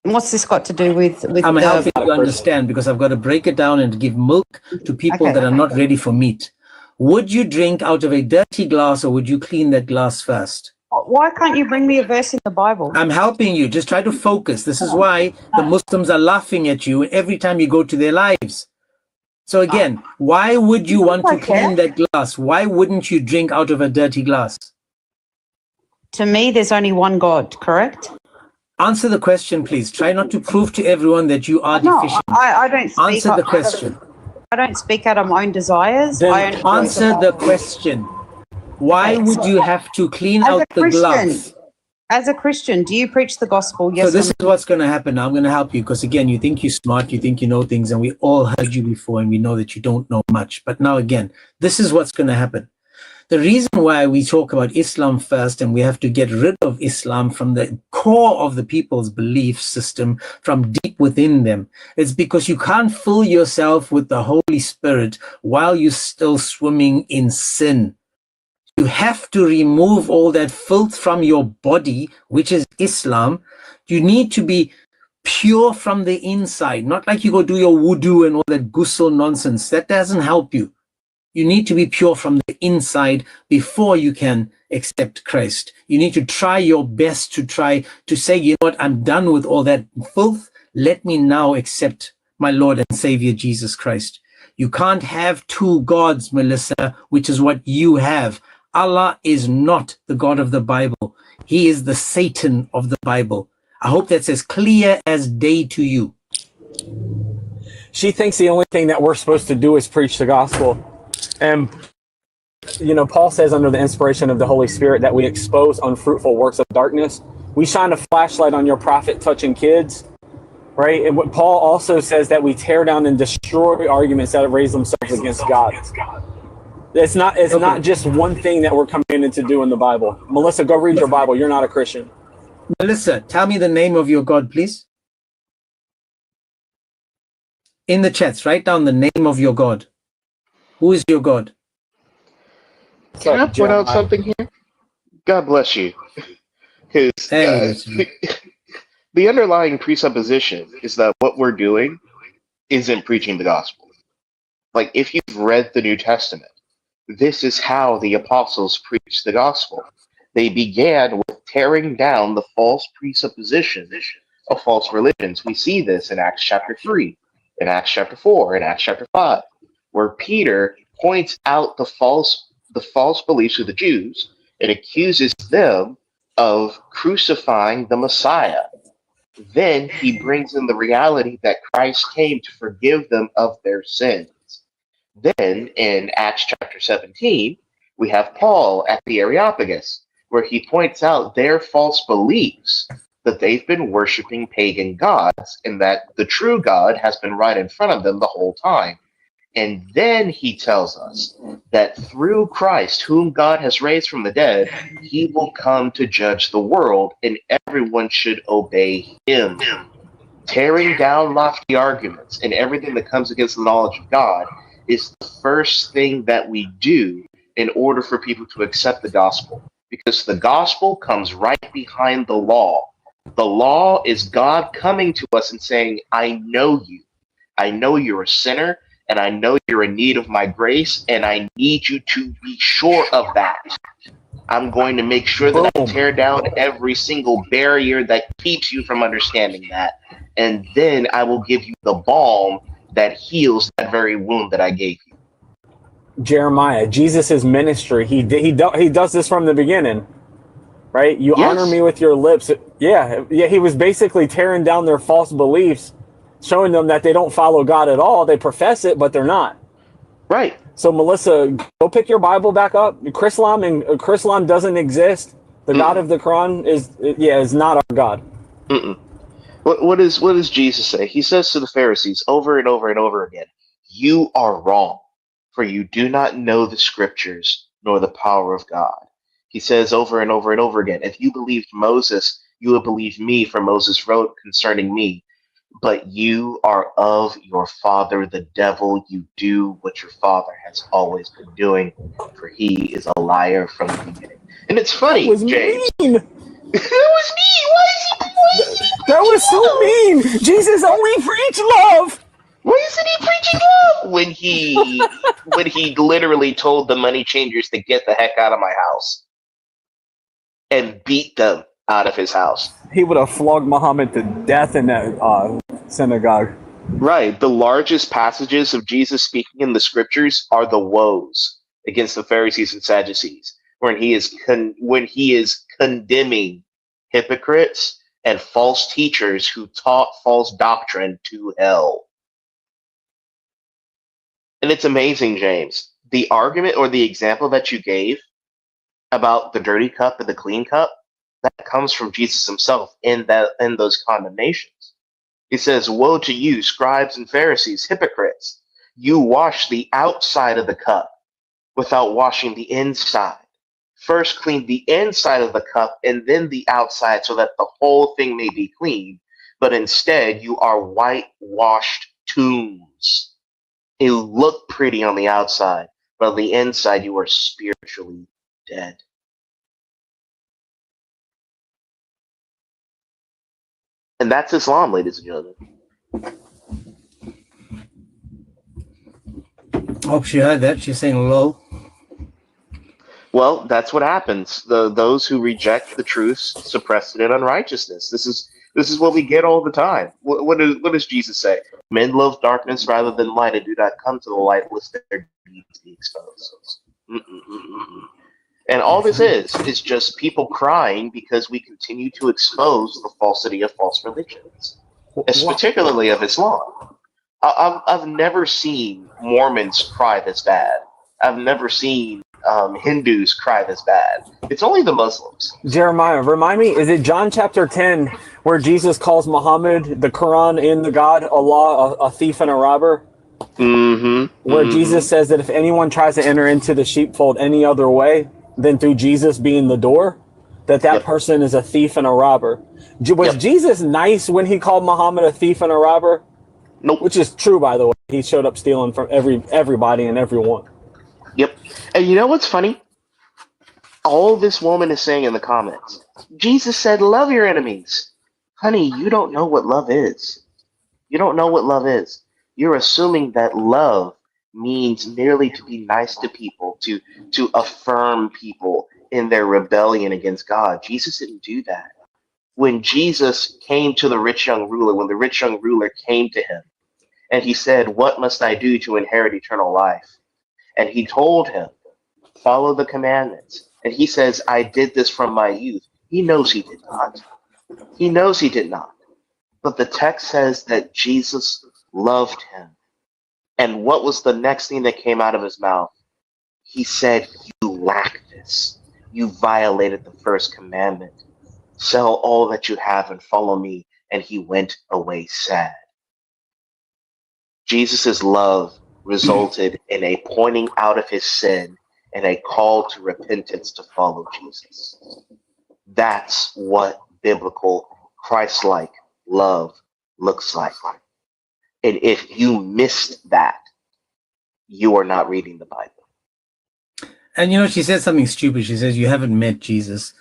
What's this got to do with I'm the helping you understand because I've got to break it down and give milk to people Okay. that are not ready for meat. Would you drink out of a dirty glass or would you clean that glass first? Why can't you bring me a verse in the Bible? I'm helping you. Just try to focus. This is why the Muslims are laughing at you every time you go to their lives. So again, why would you want to clean that glass? Why wouldn't you drink out of a dirty glass? To me, there's only one God, correct? Answer the question, please. Try not to prove to everyone that you are No, deficient. I don't speak. Answer the question. I don't speak out of my own desires. Then I only Answer the question. Why would you have to clean As out a the Christian, glass? As a Christian, do you preach the gospel? Yes. So this or is what's going to happen now. I'm going to help you because, again, you think you're smart, you think you know things, and we all heard you before, and we know that you don't know much. But now, again, this is what's going to happen. The reason why we talk about Islam first, and we have to get rid of Islam from the core of the people's belief system, from deep within them, is because you can't fill yourself with the Holy Spirit while you're still swimming in sin. You have to remove all that filth from your body, which is Islam. You need to be pure from the inside, not like you go do your wudu and all that ghusl nonsense. That doesn't help you. You need to be pure from the inside before you can accept Christ. You need to try your best to try to say, you know what, I'm done with all that filth. Let me now accept my Lord and Savior, Jesus Christ. You can't have two gods, Melissa, which is what you have. Allah is not the God of the Bible. He is the Satan of the Bible. I hope that's as clear as day to you. She thinks the only thing that we're supposed to do is preach the gospel. And, you know, Paul says under the inspiration of the Holy Spirit that we expose unfruitful works of darkness. We shine a flashlight on your prophet touching kids, right? And what Paul also says that we tear down and destroy arguments that have raised themselves against God. It's not just one thing that we're coming to do in the Bible. Melissa, go read your Bible. You're not a Christian. Melissa, tell me the name of your God, please. In the chats, write down the name of your God. Who is your God? Can I point out something here? God bless you. Because the underlying presupposition is that what we're doing isn't preaching the gospel. Like, if you've read the New Testament, this is how the apostles preached the gospel. They began with tearing down the false presuppositions of false religions. We see this in Acts chapter 3, in Acts chapter 4, in Acts chapter 5, where Peter points out the false beliefs of the Jews and accuses them of crucifying the Messiah. Then he brings in the reality that Christ came to forgive them of their sins. Then in Acts chapter 17, we have Paul at the Areopagus, where he points out their false beliefs, that they've been worshiping pagan gods and that the true God has been right in front of them the whole time. And then he tells us that through Christ, whom God has raised from the dead, he will come to judge the world, and everyone should obey him. Tearing down lofty arguments and everything that comes against the knowledge of God is the first thing that we do in order for people to accept the gospel. Because the gospel comes right behind the law. The law is God coming to us and saying, I know you. I know you're a sinner. And I know you're in need of my grace, and I need you to be sure of that. I'm going to make sure that I tear down every single barrier that keeps you from understanding that. And then I will give you the balm that heals that very wound that I gave you. Jeremiah, Jesus' ministry, he does this from the beginning, right? You Yes. honor me with your lips. Yeah, he was basically tearing down their false beliefs, showing them that they don't follow God at all. They profess it, but they're not. Right. So, Melissa, go pick your Bible back up. Chrislam doesn't exist. The God of the Quran is not our God. What does Jesus say? He says to the Pharisees over and over and over again, you are wrong, for you do not know the scriptures nor the power of God. He says over and over and over again, if you believed Moses, you would believe me, for Moses wrote concerning me. But you are of your father, the devil. You do what your father has always been doing, for he is a liar from the beginning. And it's funny, That was James. mean. That was me. That was so mean. Jesus only preached love. Why isn't he preaching love when he literally told the money changers to get the heck out of my house? and beat them out of his house. He would have flogged Muhammad to death in that synagogue. Right. The largest passages of Jesus speaking in the scriptures are the woes against the Pharisees and Sadducees, when he is condemning hypocrites and false teachers who taught false doctrine to hell. And it's amazing, James. The argument or the example that you gave about the dirty cup and the clean cup, that comes from Jesus himself in those condemnations. He says, "Woe to you, scribes and Pharisees, hypocrites! You wash the outside of the cup without washing the inside. First clean the inside of the cup and then the outside, so that the whole thing may be clean. But instead, you are whitewashed tombs. You look pretty on the outside, but on the inside, you are spiritually dead." And that's Islam, ladies and gentlemen. Hope she heard that. She's saying low. Well, that's what happens. Those who reject the truth suppress it in unrighteousness. This is what we get all the time. What does Jesus say? Men love darkness rather than light, and do not come to the light lest their deeds be exposed. And all this is just people crying because we continue to expose the falsity of false religions, particularly of Islam. I've never seen Mormons cry this bad. I've never seen Hindus cry this bad. It's only the Muslims. Jeremiah, remind me, is it John chapter 10 where Jesus calls Muhammad, the Quran, and the God, Allah, a thief and a robber? Where Jesus says that if anyone tries to enter into the sheepfold any other way than through Jesus being the door, that person is a thief and a robber. Was Jesus nice when he called Muhammad a thief and a robber? Nope. Which is true, by the way. He showed up stealing from everybody and everyone. Yep. And you know what's funny? All this woman is saying in the comments, Jesus said, love your enemies. Honey, you don't know what love is. You don't know what love is. You're assuming that love means merely to be nice to people, to affirm people in their rebellion against God. Jesus didn't do that. When Jesus came to the rich young ruler, when the rich young ruler came to him, and he said, what must I do to inherit eternal life? And he told him, follow the commandments. And he says, I did this from my youth. He knows he did not. He knows he did not. But the text says that Jesus loved him. And what was the next thing that came out of his mouth? He said, you lack this. You violated the first commandment. Sell all that you have and follow me. And he went away sad. Jesus' love resulted in a pointing out of his sin and a call to repentance to follow Jesus. That's what biblical, Christ-like love looks like. And if you missed that, you are not reading the Bible. And you know, she said something stupid. She says, you haven't met Jesus.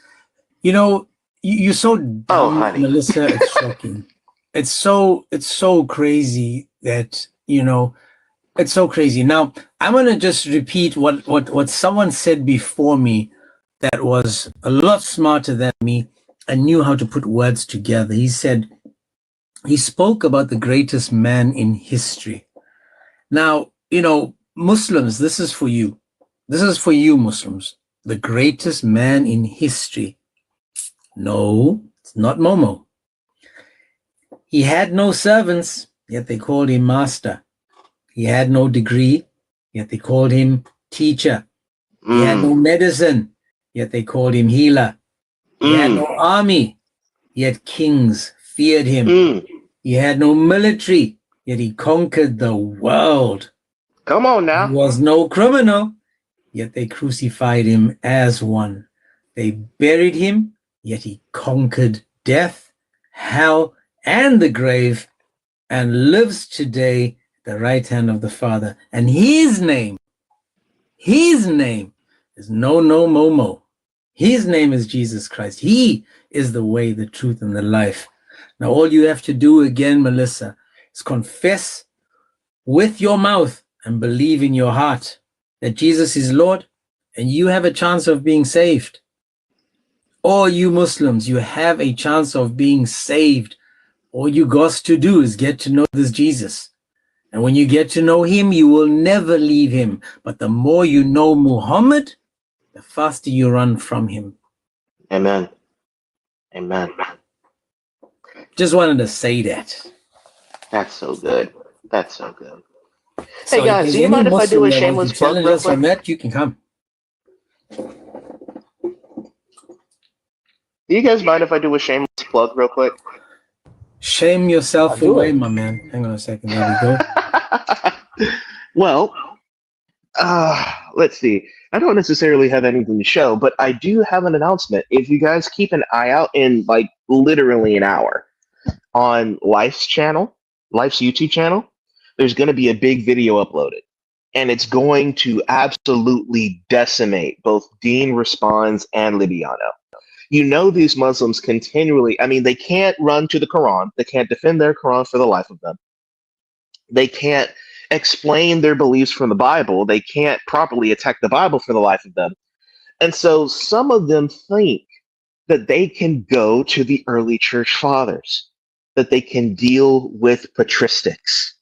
You know, you're so dumb, honey. Melissa, it's shocking. It's so crazy that, you know, it's so crazy. Now, I'm going to just repeat what someone said before me that was a lot smarter than me and knew how to put words together. He said, he spoke about the greatest man in history. Now, you know, Muslims, this is for you. This is for you, Muslims. The greatest man in history. No, it's not Momo. He had no servants, yet they called him master. He had no degree, yet they called him teacher. He had no medicine, yet they called him healer. He had no army, yet kings feared him. He had no military, yet he conquered the world. Come on now. He was no criminal, yet they crucified him as one. They buried him, yet he conquered death, hell, and the grave, and lives today at the right hand of the Father. And his name is no Momo. His name is Jesus Christ. He is the way, the truth, and the life. Now, all you have to do again, Melissa, is confess with your mouth and believe in your heart that Jesus is Lord, and you have a chance of being saved. all you Muslims, you have a chance of being saved. All you got to do is get to know this Jesus. And when you get to know him, you will never leave him. But the more you know Muhammad, the faster you run from him. Amen. Amen. Just wanted to say that. That's so good. That's so good. So Hey guys, if do you any mind if I do a Muslim that wants shameless to plug challenge real us on quick? that, you can come. Do you guys mind if I do a shameless plug real quick? Shame yourself Do away, it. my man. Hang on a second. There we go. Well, let's see. I don't necessarily have anything to show, but I do have an announcement. If you guys keep an eye out in like literally an hour on Life's channel, Life's YouTube channel, there's going to be a big video uploaded. And it's going to absolutely decimate both Dean Responds and Libiano. You know, these Muslims continually, I mean, they can't run to the Quran. They can't defend their Quran for the life of them. They can't explain their beliefs from the Bible. They can't properly attack the Bible for the life of them. And so some of them think that they can go to the early church fathers, that they can deal with patristics.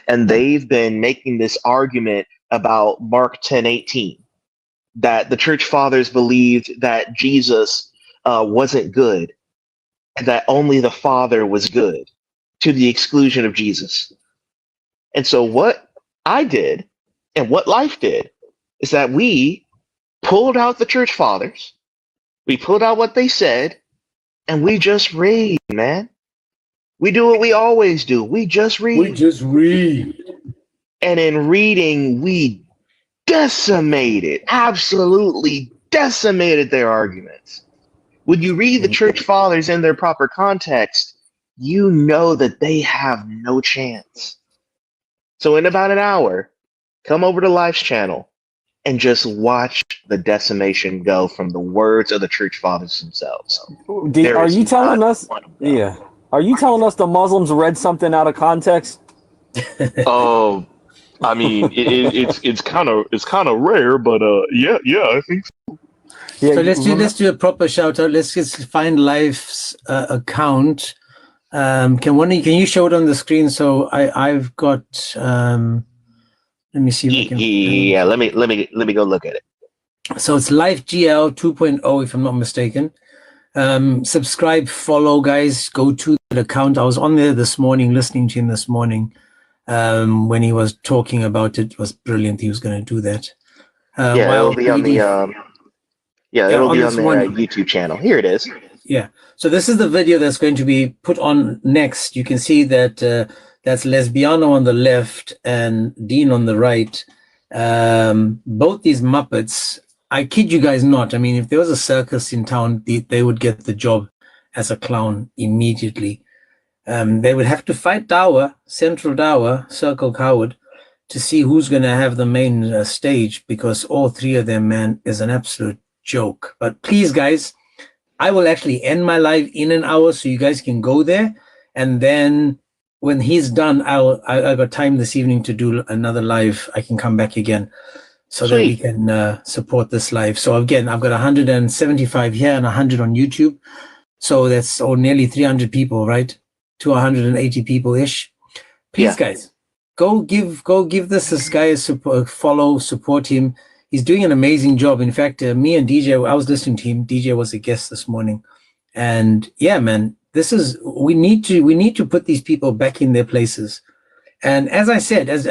And they've been making this argument about Mark 10:18, that the church fathers believed that Jesus wasn't good, that only the Father was good, to the exclusion of Jesus. And so what I did and what Life did is that we pulled out the church fathers, we pulled out what they said, and we just read, man. We do what we always do. We just read. We just read. And in reading, we decimated, absolutely decimated their arguments. When you read the church fathers in their proper context, you know that they have no chance. So in about an hour, come over to Life's channel and just watch the decimation go from the words of the church fathers themselves. There Are is you telling not us? one of them. Yeah. Are you telling us the Muslims read something out of context? I mean, it's kind of rare, but yeah, I think so. Yeah. So let's do a proper shout out. Let's just find Life's account. Can you show it on the screen? So I've got. Let me see if I can. Yeah, let me go look at it. So it's Life GL 2.0, if I'm not mistaken. Subscribe, follow, guys. Go to the account. I was on there this morning, listening to him this morning. When he was talking about it, was brilliant. He was going to do that. Yeah, it'll be on the it'll be on the one. YouTube channel. Here it is. Yeah. So this is the video that's going to be put on next. You can see that that's Lesbiano on the left and Dean on the right. Both these Muppets, I kid you guys not. I mean, if there was a circus in town, they would get the job as a clown immediately. They would have to fight Dower, Central Dower, Circle Coward, to see who's going to have the main stage, because all three of them, man, is an absolute joke. But please, guys, I will actually end my live in an hour so you guys can go there. And then when he's done, I got time this evening to do another live. I can come back again so that we can support this live. So again, I've got 175 here and 100 on YouTube. So that's nearly 300 people, right? To 180 people-ish. Please, guys, go give this guy a follow, support him. He's doing an amazing job. In fact, me and DJ, I was listening to him. DJ was a guest this morning, and yeah, man, we need to put these people back in their places. And as I said, as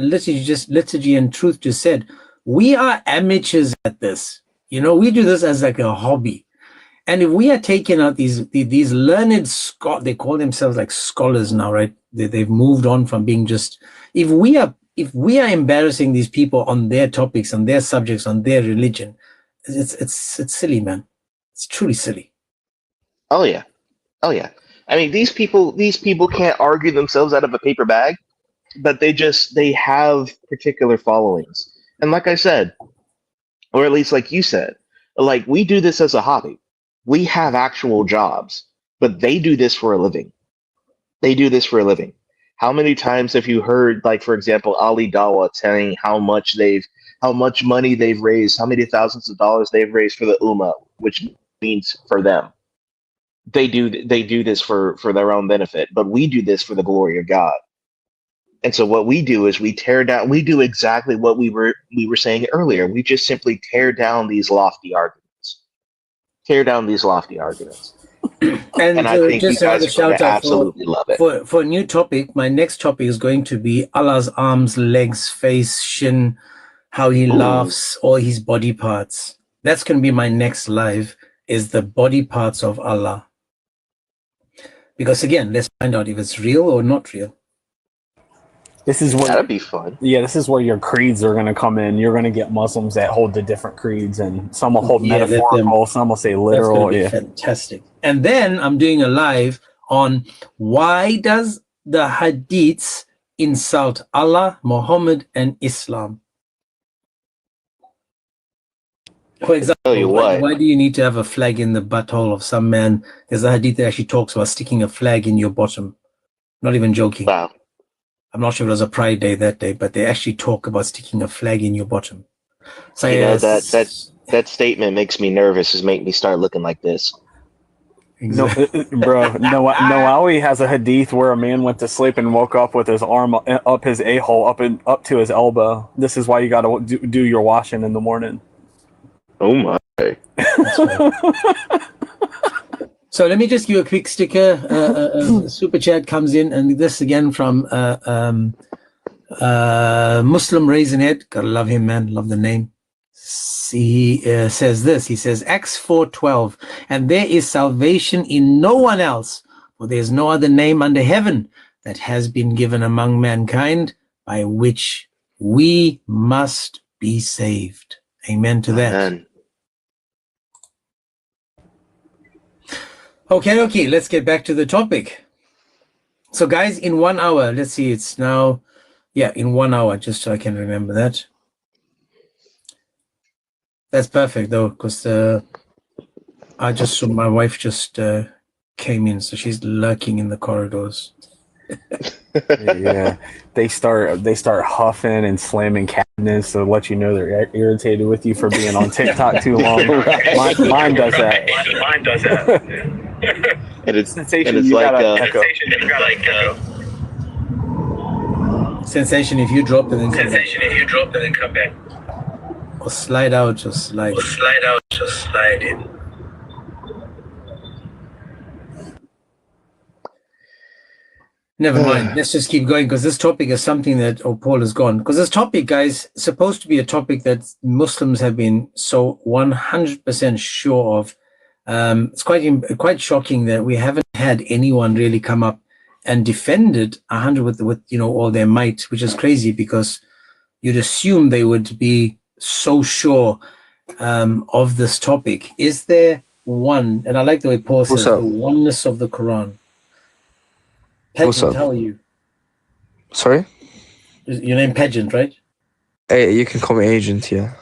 Liturgy and Truth just said, we are amateurs at this. You know, we do this as like a hobby. And if we are taking out these learned they call themselves like scholars now, right? They've moved on from being just. If we are embarrassing these people on their topics, on their subjects, on their religion, it's silly, man. It's truly silly. Oh yeah. I mean, these people can't argue themselves out of a paper bag, but they have particular followings. And like I said, or at least like you said, like we do this as a hobby. We have actual jobs, but they do this for a living. How many times have you heard, like, for example, Ali Dawa telling how much money they've raised, how many thousands of dollars they've raised for the Ummah, which means for them. They do this for their own benefit, but we do this for the glory of God. And so what we do is we tear down. We do exactly what we were saying earlier. We just simply tear down these lofty arguments. Tear down these lofty arguments. And I think you guys are going to absolutely love it. For a new topic, my next topic is going to be Allah's arms, legs, face, shin, how he laughs, all his body parts. That's going to be my next live, is the body parts of Allah. Because again, let's find out if it's real or not real. This is where that'd be fun. Yeah, this is where your creeds are going to come in. You're going to get Muslims that hold the different creeds, and some will hold metaphorical, some will say literal. That's fantastic. And then I'm doing a live on why does the hadiths insult Allah, Muhammad, and Islam? For example, why do you need to have a flag in the butthole of some man? There's a hadith that actually talks about sticking a flag in your bottom. Not even joking. Wow. I'm not sure if it was a Pride Day that day, but they actually talk about sticking a flag in your bottom. So you know, that statement makes me nervous. Is make me start looking like this. Exactly. No, bro, Nawawi has a hadith where a man went to sleep and woke up with his arm up his a-hole, up to his elbow. This is why you got to do your washing in the morning. Oh my! So let me just give you a quick sticker. Super chat comes in, and this again from Muslim Raisinhead. Gotta love him, man. Love the name. He says this. He says Acts 4:12, and there is salvation in no one else, for there is no other name under heaven that has been given among mankind by which we must be saved. Amen to that. Amen. Okay, let's get back to the topic. So guys, in 1 hour, let's see, it's now, in 1 hour, just so I can remember that. That's perfect though, because I just saw my wife just came in, so she's lurking in the corridors. Yeah, they start huffing and slamming cabinets to let you know they're irritated with you for being on TikTok too long. Mine does that. And it's Sensation, and it's like Sensation if you drop and then come back. Or slide out, just slide. In. Never mind. Let's just keep going, because this topic is something that Paul has gone. Because this topic, guys, is supposed to be a topic that Muslims have been so 100% sure of. It's quite shocking that we haven't had anyone really come up and defend it 100 with all their might, which is crazy, because you'd assume they would be so sure of this topic. Is there one? And I like the way Paul says the oneness of the Quran. Pageant, how are you? Sorry? Your name Pageant, right? Hey, you can call me Agent, yeah.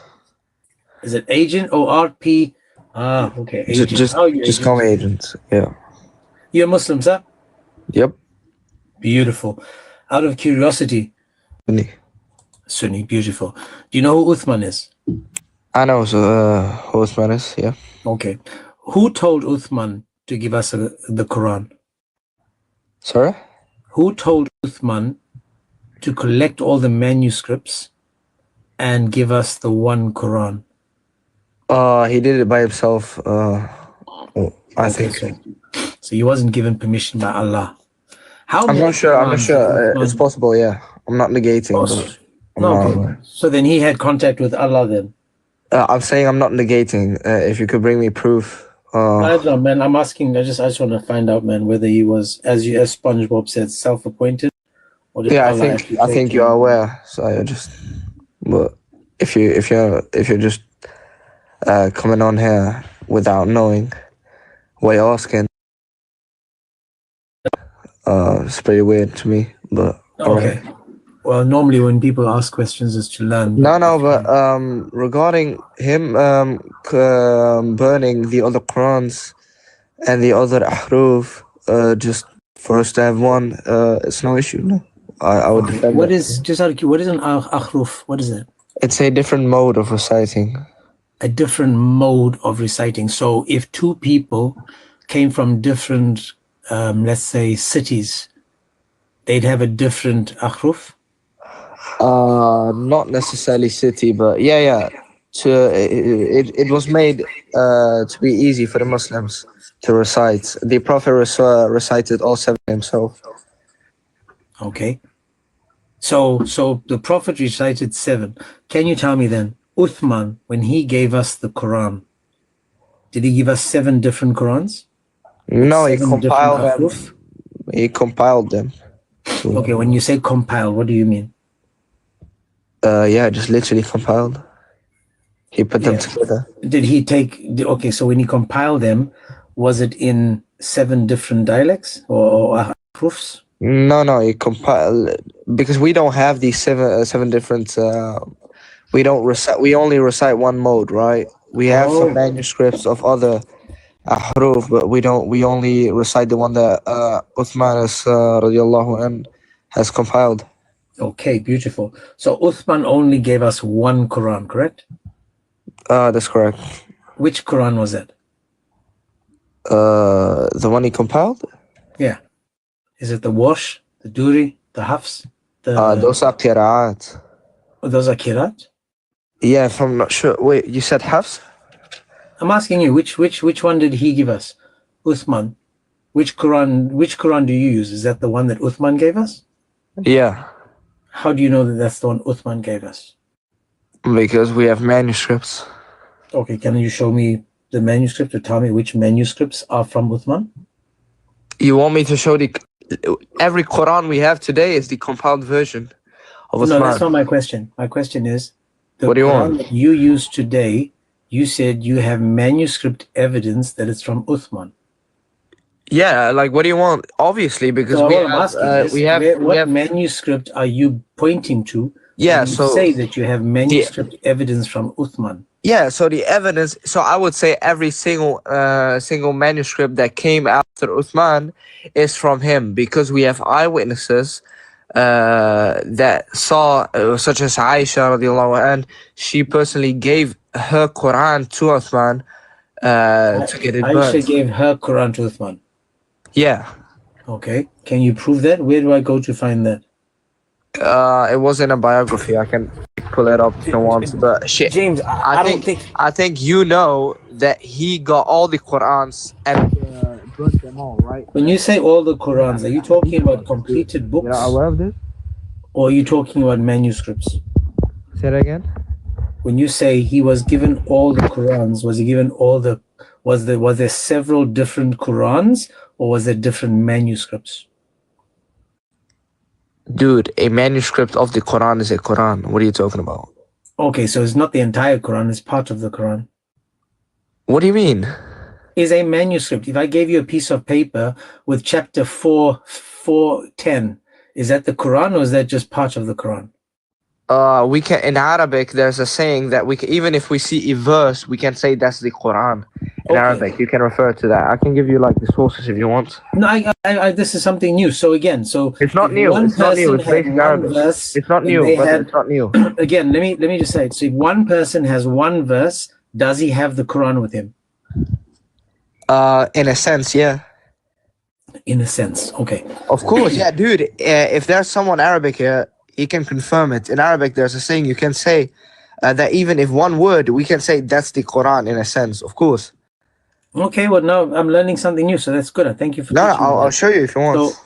Is it Agent or RP? Ah, okay. Agent. Just call me Agent, yeah. You're Muslim, sir? Yep. Beautiful. Out of curiosity. Sunni, beautiful. Do you know who Uthman is? I know who Uthman is, yeah. Okay. Who told Uthman to give us the Quran? Sorry? Who told Uthman to collect all the manuscripts and give us the one Quran? He did it by himself. I think so. So he wasn't given permission by Allah. I'm not sure. It's possible, yeah. I'm not negating. Okay. So then he had contact with Allah then? I'm saying I'm not negating. If you could bring me proof. I don't know, man. I'm asking. I just want to find out, man, whether he was, as SpongeBob said, self-appointed. Or did Allah I think you are aware. So I just, but if you're just coming on here without knowing what you're asking, it's pretty weird to me. But okay. Right. Well, normally when people ask questions, is to learn. No, but regarding him burning the other Qurans and the other ahruf, just for us to have one, it's no issue. No, I would defend what that. Is just out of what is an ahruf? What is it? It's a different mode of reciting. a different mode of reciting. So if two people came from different, let's say, cities, they'd have a different ahruf. Not necessarily city, but yeah. It was made to be easy for the Muslims to recite. The Prophet recited all 7 himself. Okay. So the Prophet recited 7. Can you tell me then, Uthman, when he gave us the Quran, did he give us 7 different Qurans? No, he 7 compiled different them. ahruf? He compiled them. Okay, when you say compile, what do you mean? Yeah, just literally compiled. He put them together. Did he take, okay, so when he compiled them, was it in 7 different dialects or ahrufs? No, he compiled, because we don't have these seven different. We don't recite. We only recite one mode, right? We have some manuscripts of other ahruf, but we don't. We only recite the one that Uthman radiallahu anh has compiled. Okay, beautiful. So Uthman only gave us one Quran, correct? That's correct. Which Quran was that? The one he compiled? Yeah. Is it the Warsh, the Duri, the Hafs? Those are qira'at. Those are Qiraat? Yeah, if I'm not sure. Wait, you said Hafs? I'm asking you, which one did he give us? Uthman. Which Quran do you use? Is that the one that Uthman gave us? Yeah. How do you know that that's the one Uthman gave us? Because we have manuscripts. Okay, can you show me the manuscript or tell me which manuscripts are from Uthman? You want me to show every Quran we have today is the compiled version of Uthman? No, that's not my question. My question is, the what do you Quran want? that you use today, you said you have manuscript evidence that it's from Uthman. Yeah, like what do you want? Obviously, because So we what I'm asking is, what manuscript are you pointing to? Yeah, when you so say that you have manuscript evidence from Uthman. Yeah, so the evidence. So I would say every single manuscript that came after Uthman is from him, because we have eyewitnesses that saw, such as Aisha radiallahu anha. She personally gave her Quran to Uthman to get it Aisha burnt. gave her Quran to Uthman. Yeah. Okay. Can you prove that? Where do I go to find that? It was in a biography. I can pull it up if you want. But shit, James, I think you know that he got all the Qurans and burnt them all, right? When you say all the Qurans, are you talking about completed books? You're aware of this? Or are you talking about manuscripts? Say that again. When you say he was given all the Qurans, was he given all the? Was there several different Qurans, or was there different manuscripts? Dude, a manuscript of the Quran is a Quran. What are you talking about? Okay, so it's not the entire Quran, it's part of the Quran. What do you mean? Is a manuscript. If I gave you a piece of paper with chapter 4:10, is that the Quran or is that just part of the Quran? We can, in Arabic, there's a saying that we can, even if we see a verse, we can say that's the Quran. In Arabic, you can refer to that. I can give you like the sources if you want. No, I this is something new. So again, it's not new. It's not new. It's basic Arabic. It's not new, but it's not new. Again, let me just say it. So if one person has one verse, does he have the Quran with him? In a sense, yeah. In a sense, okay. Of course, yeah, dude. If there's someone Arabic here, he can confirm it. In Arabic, there's a saying you can say that even if one word, we can say that's the Quran in a sense, of course. Okay, well, now I'm learning something new, so that's good. Thank you for teaching me that. I'll show you if you want. So,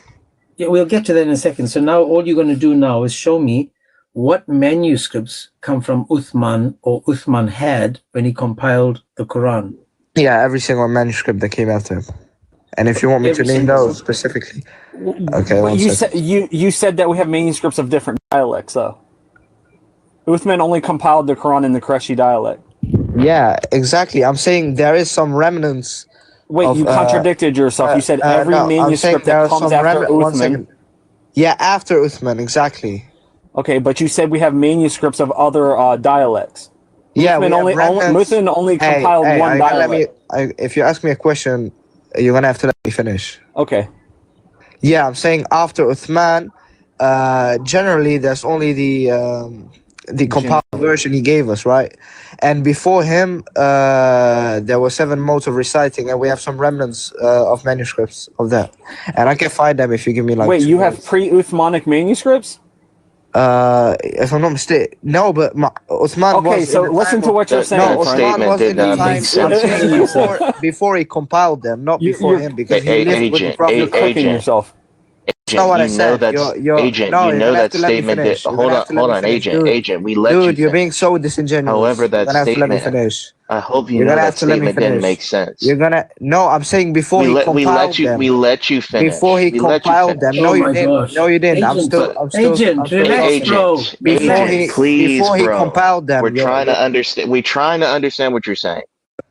yeah, we'll get to that in a second. So now all you're going to do now is show me what manuscripts come from Uthman or Uthman had when he compiled the Quran. Yeah, every single manuscript that came after him. And if you want me to name those specifically. Okay, but you said that we have manuscripts of different dialects, though. Uthman only compiled the Quran in the Qurayshi dialect. Yeah, exactly. I'm saying there is some remnants. Wait, you contradicted yourself. You said every manuscript that comes after Uthman. Yeah, after Uthman, exactly. Okay, but you said we have manuscripts of other dialects. Yeah, Uthman only compiled one dialect. If you ask me a question, you're gonna have to let me finish. Okay. Yeah, I'm saying after Uthman, generally there's only the compiled version he gave us, right? And before him, there were 7 modes of reciting, and we have some remnants of manuscripts of that. And I can find them if you give me like. Wait, 2 you have minutes. pre-Uthmanic manuscripts? If I'm not mistaken, no, but Uthman Okay, was. so in the listen time to of- what you're saying. No, Frank. Uthman statement was did in the not time. make sense. I'm saying before he compiled them, not before him, because he lived with the Agent, Prophet. You're cooking agent, yourself. That's not what I you know said. that's You're agent. no. You You're know gonna have that to let me statement. finish. You're Hold gonna on, have to let hold me on, finish, agent, dude. agent. We let Dude, you you're being finish. so disingenuous. However, that You're gonna have to let me statement. finish. I hope you You're know gonna that have to let me statement didn't finish. make sense. You're gonna no. I'm saying before he compiled them. We let you finish. Before he We let you compiled them. finish. No, Oh you my didn't. gosh. No, you didn't. Agent, I'm still Agent, relax, talking. bro. Before Agent, he please, bro. compiled them, We're trying to understand. We're trying to understand what you're saying,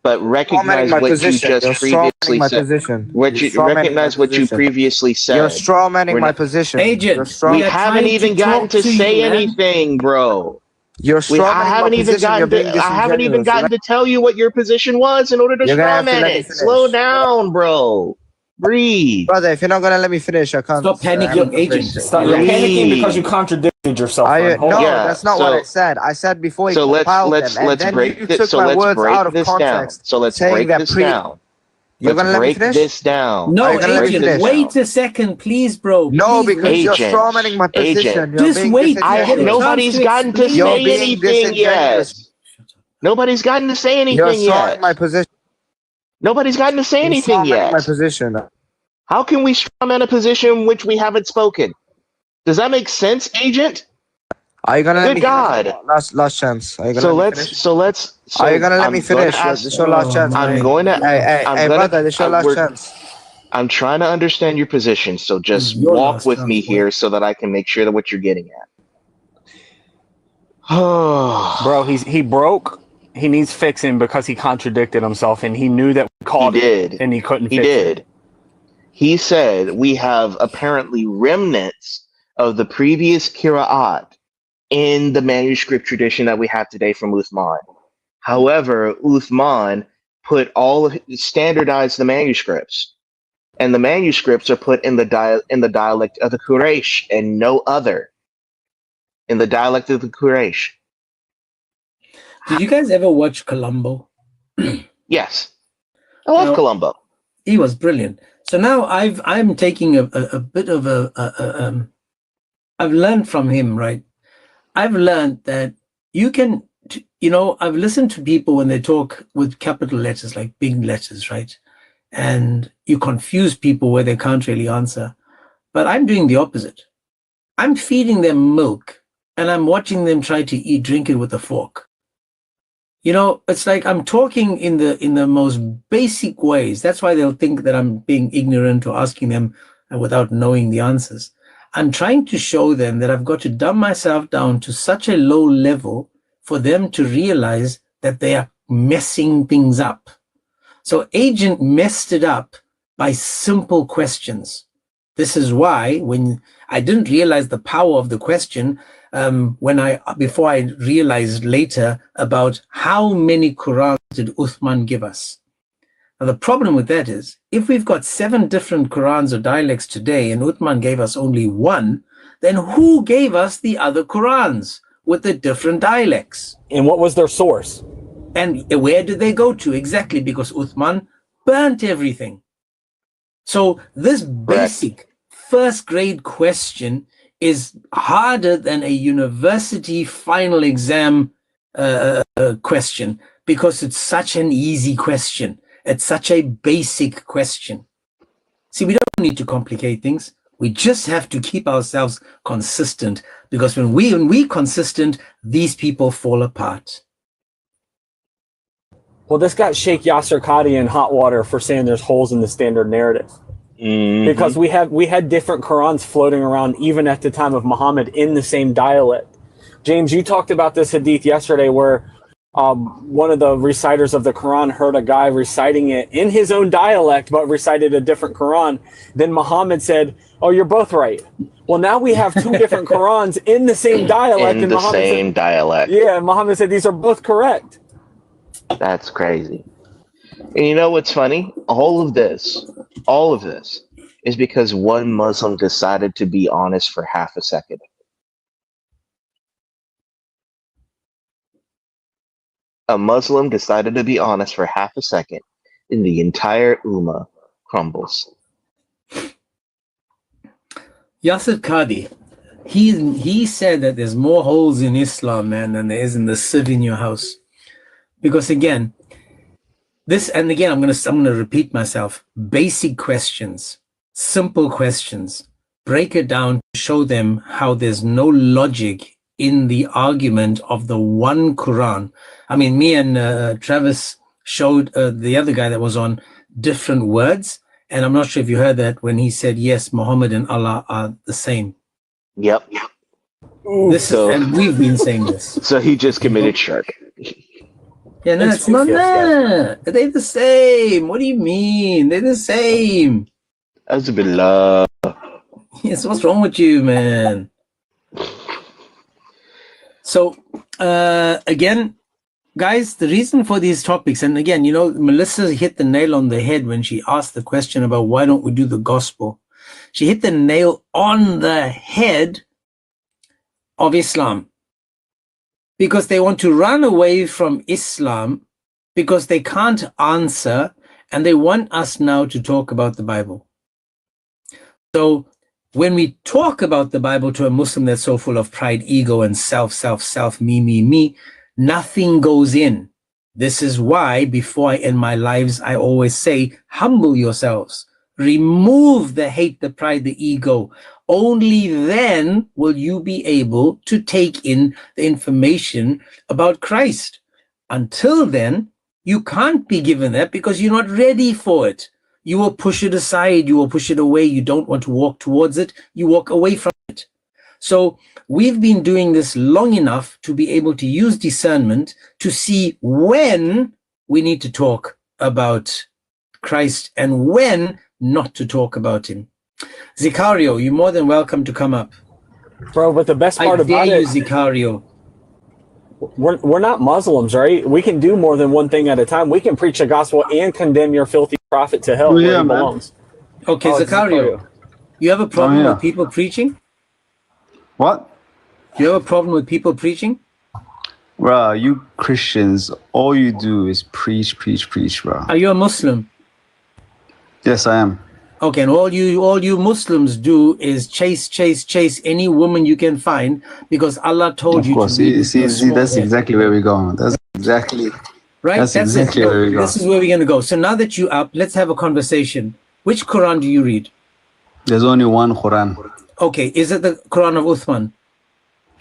but strawmanning recognize my what position. you just You're previously strawmanning my said. position. What You're you strawmanning my recognize what you position. previously said. You're strawmanning We're my not- position. You're Agent, straw. We we are haven't trying even to gotten talk to to you, say man. anything, bro. You're I strawmanning my haven't even position. You're gotten being to. I haven't even disingenuous. gotten to tell you what your position was in order to You're gonna have to strawman let me it. finish. Slow down, bro. Breathe. Brother, if you're not gonna let me finish, I can't. Stop panicking, handle the Agent. bullshit. Stop. You're Breathe. panicking because you contradicted yourself. I, Frank. Hold no, on. Yeah, that's not what I said. I said before he So compiled them, and let's then break you this. took So my let's words break out of this down. context, So let's saying break that this down. You're Let's gonna let me break finish? this down. Are No, you gonna let me Agent, finish? wait a second, please, bro. No, Please because wait. you're Agent, strawmanning my position. agent. You're Just being wait. You get a disingenuous. Nobody's chance to gotten to explain You're say it. being anything yet. disingenuous. Nobody's gotten to say You're anything strawing my yet. position. Nobody's gotten to say You're anything strawmanning my yet. position. How can we strawman a position which we haven't spoken? Does that make sense, agent? Are you gonna let Good me God. finish? Last chance. Are you gonna So let me finish? so Are you gonna let I'm me gonna finish? ask. This is your last chance, I'm man. going to. Hey, I'm gonna. brother, this is your last chance. I'm trying to understand your position, so just Your walk last with chance, me boy. here so that I can make sure that what you're getting at. Oh, Bro, he broke. He needs fixing because he contradicted himself, and he knew that we he called it, did. and he couldn't He fix did. it. He said we have apparently remnants of the previous Qira'at in the manuscript tradition that we have today from Uthman. However, Uthman standardized the manuscripts, and the manuscripts are put in the dialect of the Quraysh and no other. In the dialect of the Quraysh. Did you guys ever watch Columbo? Yes, I love Now, Columbo. He was brilliant. So now I'm taking a bit of I've learned from him, right? I've learned that you can, I've listened to people when they talk with capital letters, like big letters, right? And you confuse people where they can't really answer. But I'm doing the opposite. I'm feeding them milk and I'm watching them try to drink it with a fork. It's like I'm talking in the most basic ways. That's why they'll think that I'm being ignorant or asking them without knowing the answers. I'm trying to show them that I've got to dumb myself down to such a low level for them to realize that they are messing things up. So Agent messed it up by simple questions. This is why when I didn't realize the power of the question, before I realized later about how many Qurans did Uthman give us. Now the problem with that is, if we've got 7 different Qurans or dialects today and Uthman gave us only 1, then who gave us the other Qurans with the different dialects? And what was their source? And where did they go to? Exactly, because Uthman burnt everything. So this basic first grade question is harder than a university final exam question, because it's such an easy question. It's such a basic question. See, we don't need to complicate things. We just have to keep ourselves consistent, because when we're consistent, these people fall apart. Well, this got Sheikh Yasser Qadhi in hot water for saying there's holes in the standard narrative. Mm-hmm. Because we had different Qurans floating around even at the time of Muhammad in the same dialect. James, you talked about this hadith yesterday where one of the reciters of the Quran heard a guy reciting it in his own dialect but recited a different Quran. Then Muhammad said, "Oh, you're both right." Well, now we have 2 different Qurans in the same dialect. In the same dialect. Yeah, Muhammad said these are both correct. That's crazy. And you know what's funny? All of this is because one Muslim decided to be honest for half a second. a Muslim decided to be honest for half a second, and the entire Ummah crumbles. Yasir Qadi, he said that there's more holes in Islam, man, than there is in the sieve in your house. Because again, I'm gonna repeat myself. Basic questions, simple questions. Break it down, show them how there's no logic in the argument of the one Quran. I mean, me and Travis showed the other guy that was on different words. And I'm not sure if you heard that when he said, yes, Muhammad and Allah are the same. Yep. And we've been saying this. So he just committed shirk. Yeah, no, it's not that. They're the same. What do you mean? They're the same. Azbillah. Yes, what's wrong with you, man? So, again, guys, the reason for these topics, and again, Melissa hit the nail on the head when she asked the question about why don't we do the gospel. She hit the nail on the head of Islam. Because they want to run away from Islam because they can't answer, and they want us now to talk about the Bible. So when we talk about the Bible to a Muslim that's so full of pride, ego, and self, me, nothing goes in. This is why before I end my lives, I always say, humble yourselves. Remove the hate, the pride, the ego. Only then will you be able to take in the information about Christ. Until then, you can't be given that because you're not ready for it. You will push it aside. You will push it away. You don't want to walk towards it. You walk away from it. So we've been doing this long enough to be able to use discernment to see when we need to talk about Christ and when not to talk about him. Zicario, you're more than welcome to come up. Bro, but the best part about it, Zicario. We're not Muslims, right? We can do more than one thing at a time. We can preach the gospel and condemn your filthy prophet to hell where he belongs. Okay, Zicario, you have a problem with people preaching? What? Do you have a problem with people preaching? Bro, you Christians, all you do is preach, bro. Are you a Muslim? Yes, I am. Okay, and all you Muslims do is chase any woman you can find because Allah told you to. See, that's exactly where we're going. That's exactly right. That's exactly where we're going. This is where we're going to go. So now that you're up, let's have a conversation. Which Quran do you read? There's only one Quran. Okay, is it the Quran of Uthman?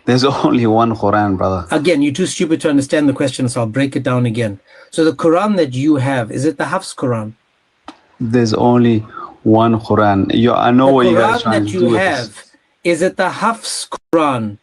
There's only one Quran, brother. Again, you're too stupid to understand the question, so I'll break it down again. So the Quran that you have, is it the Hafs Quran? There's only one Quran. I know what you guys are trying to do with this. Is it the Hafs Quran?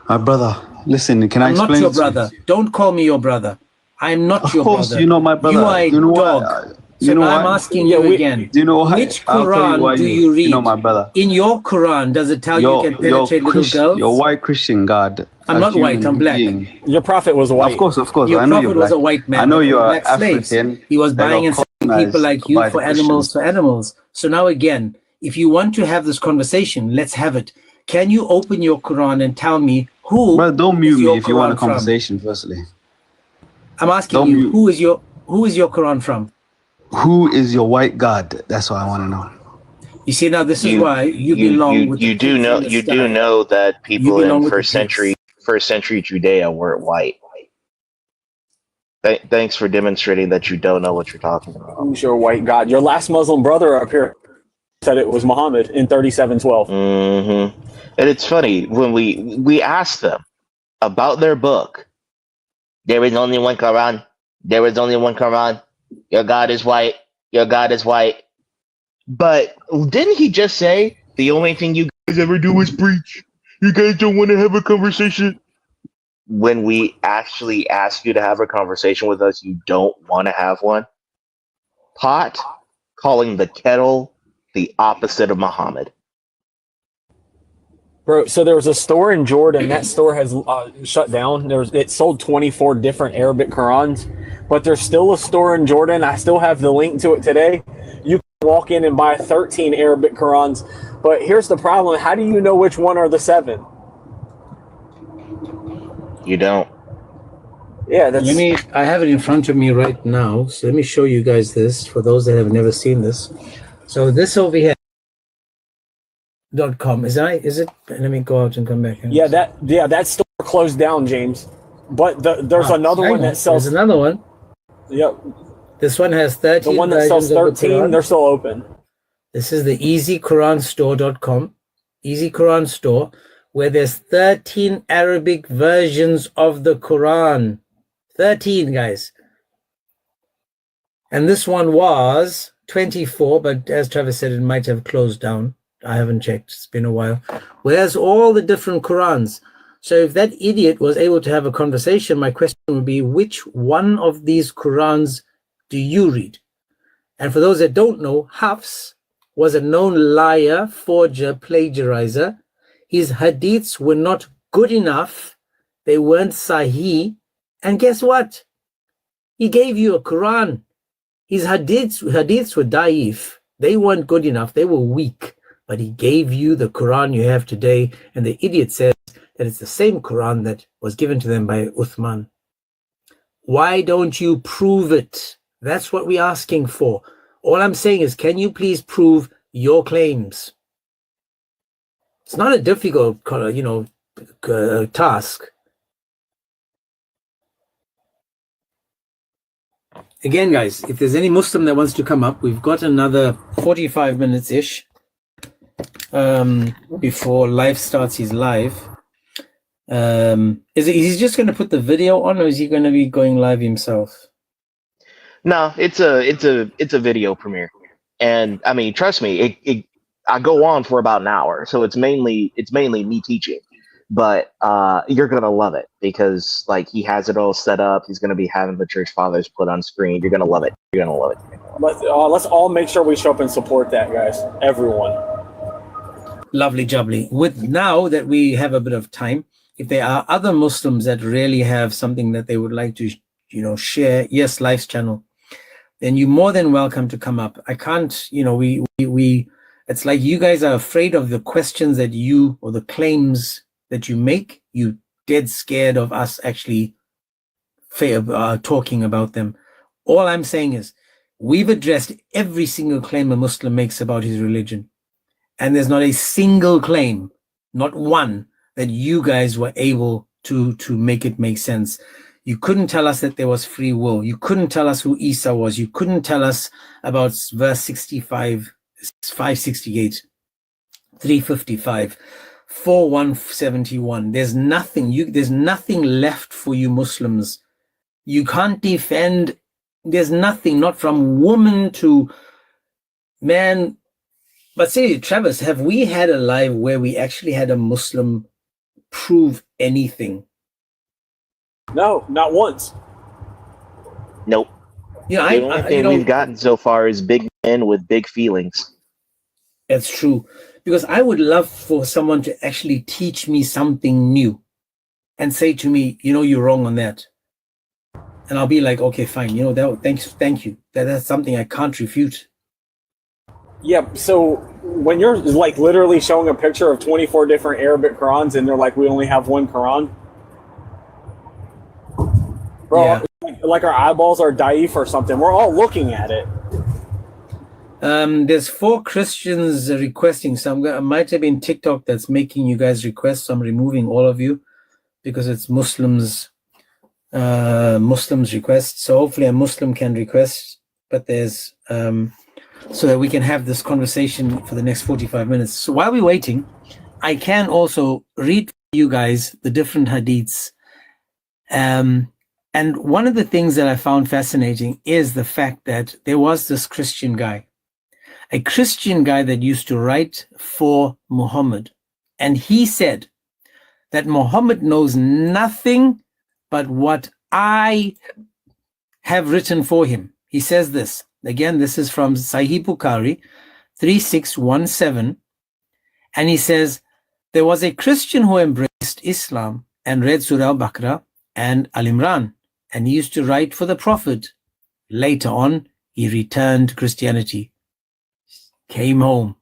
My brother, listen, can I explain? I'm not your brother. Don't call me your brother. I'm not your brother. Of course, you're not my brother. You are a dog. So now I'm asking you again. Do you know why? Which Quran do you read? You know my brother. In your Quran, does it tell you can penetrate little girls? Your white Christian God. I'm not white, I'm black. Your prophet was white. Of course. Your I know you're prophet black. was a white man. I know you are African. African. He was buying and selling people like you for animals. So now again, if you want to have this conversation, let's have it. Can you open your Quran and tell me who? Well, don't mute me if you want a Quran conversation. Firstly, I'm asking you, who is your Quran from? Who is your white God? That's what I want to know. You see, now this is why you belong with you do know that people in first century Judea weren't white. Thanks for demonstrating that you don't know what you're talking about. Who's your white God? Your last Muslim brother up here said it was Muhammad in 3712. Mm-hmm. And it's funny when we asked them about their book. There is only one Quran. There is only one Quran. Your God is white. Your God is white. But didn't he just say the only thing you guys ever do is preach? You guys don't want to have a conversation? When we actually ask you to have a conversation with us, you don't want to have one? Pot calling the kettle the opposite of Muhammad. Bro, so there was a store in Jordan. That store has shut down. It sold 24 different Arabic Qurans, but there's still a store in Jordan. I still have the link to it today. You can walk in and buy 13 Arabic Qurans. But here's the problem. How do you know which one are the 7? You don't. Yeah, that's. I have it in front of me right now. So let me show you guys this for those that have never seen this. So this over here. .com is it? Let me go out and come back. Yeah, that store closed down, James. But there's another one that sells. There's another one. Yep. This one has 13. The one that sells 13, they're still open. This is the easyquranstore.com, Easy Quran Store, where there's 13 Arabic versions of the Quran. 13, guys. And this one was 24, but as Travis said, it might have closed down. I haven't checked. It's been a while. Whereas all the different Qurans. So if that idiot was able to have a conversation, my question would be, which one of these Qurans do you read? And for those that don't know, Hafs was a known liar, forger, plagiarizer. His hadiths were not good enough. They weren't sahih. And guess what? He gave you a Quran. His hadiths were daif. They weren't good enough. They were weak. But he gave you the Quran you have today. And the idiot says that it's the same Quran that was given to them by Uthman. Why don't you prove it? That's what we're asking for. All I'm saying is, can you please prove your claims? It's not a difficult, task. Again, guys, if there's any Muslim that wants to come up, we've got another 45 minutes-ish before live starts his live. Is he just going to put the video on, or is he going to be going live himself? No, it's a video premiere, and I mean, trust me, I go on for about an hour, so it's mainly me teaching, but you're gonna love it because like he has it all set up. He's gonna be having the church fathers put on screen. You're gonna love it. You're gonna love it. Let's all make sure we show up and support that, guys. Everyone. Lovely jubbly. With now that we have a bit of time, if there are other Muslims that really have something that they would like to, share, yes, Life's channel, then you're more than welcome to come up. I can't, we it's like you guys are afraid of the questions that you, or the claims that you make. You dead scared of us actually talking about them. All I'm saying is we've addressed every single claim a Muslim makes about his religion. And there's not a single claim, not one, that you guys were able to make it make sense. You couldn't tell us that there was free will. You couldn't tell us who Isa was. You couldn't tell us about verse 65, 568, 355, 4171. There's nothing left for you Muslims. You can't defend. There's nothing, not from woman to man. But say, Travis, have we had a live where we actually had a Muslim prove anything? No, not once. Nope. The only thing we've gotten so far is big men with big feelings. That's true. Because I would love for someone to actually teach me something new and say to me, you're wrong on that. And I'll be like, okay, fine. Thank you. That's something I can't refute. Yeah, so when you're like literally showing a picture of 24 different Arabic Qurans and they're like, we only have one Quran. Bro, yeah. Like our eyeballs are daif or something. We're all looking at it. There's 4 Christians requesting. So I might have been TikTok that's making you guys request. So I'm removing all of you because it's Muslims request. So hopefully a Muslim can request, but there's so that we can have this conversation for the next 45 minutes. So while we're waiting, I can also read for you guys the different hadiths. And one of the things that I found fascinating is the fact that there was this Christian guy, a Christian guy that used to write for Muhammad. And he said that Muhammad knows nothing but what I have written for him. He says this. Again, this is from Sahih Bukhari 3617. And he says, there was a Christian who embraced Islam and read Surah Al-Baqarah and Al-Imran. And he used to write for the Prophet. Later on, he returned to Christianity, came home.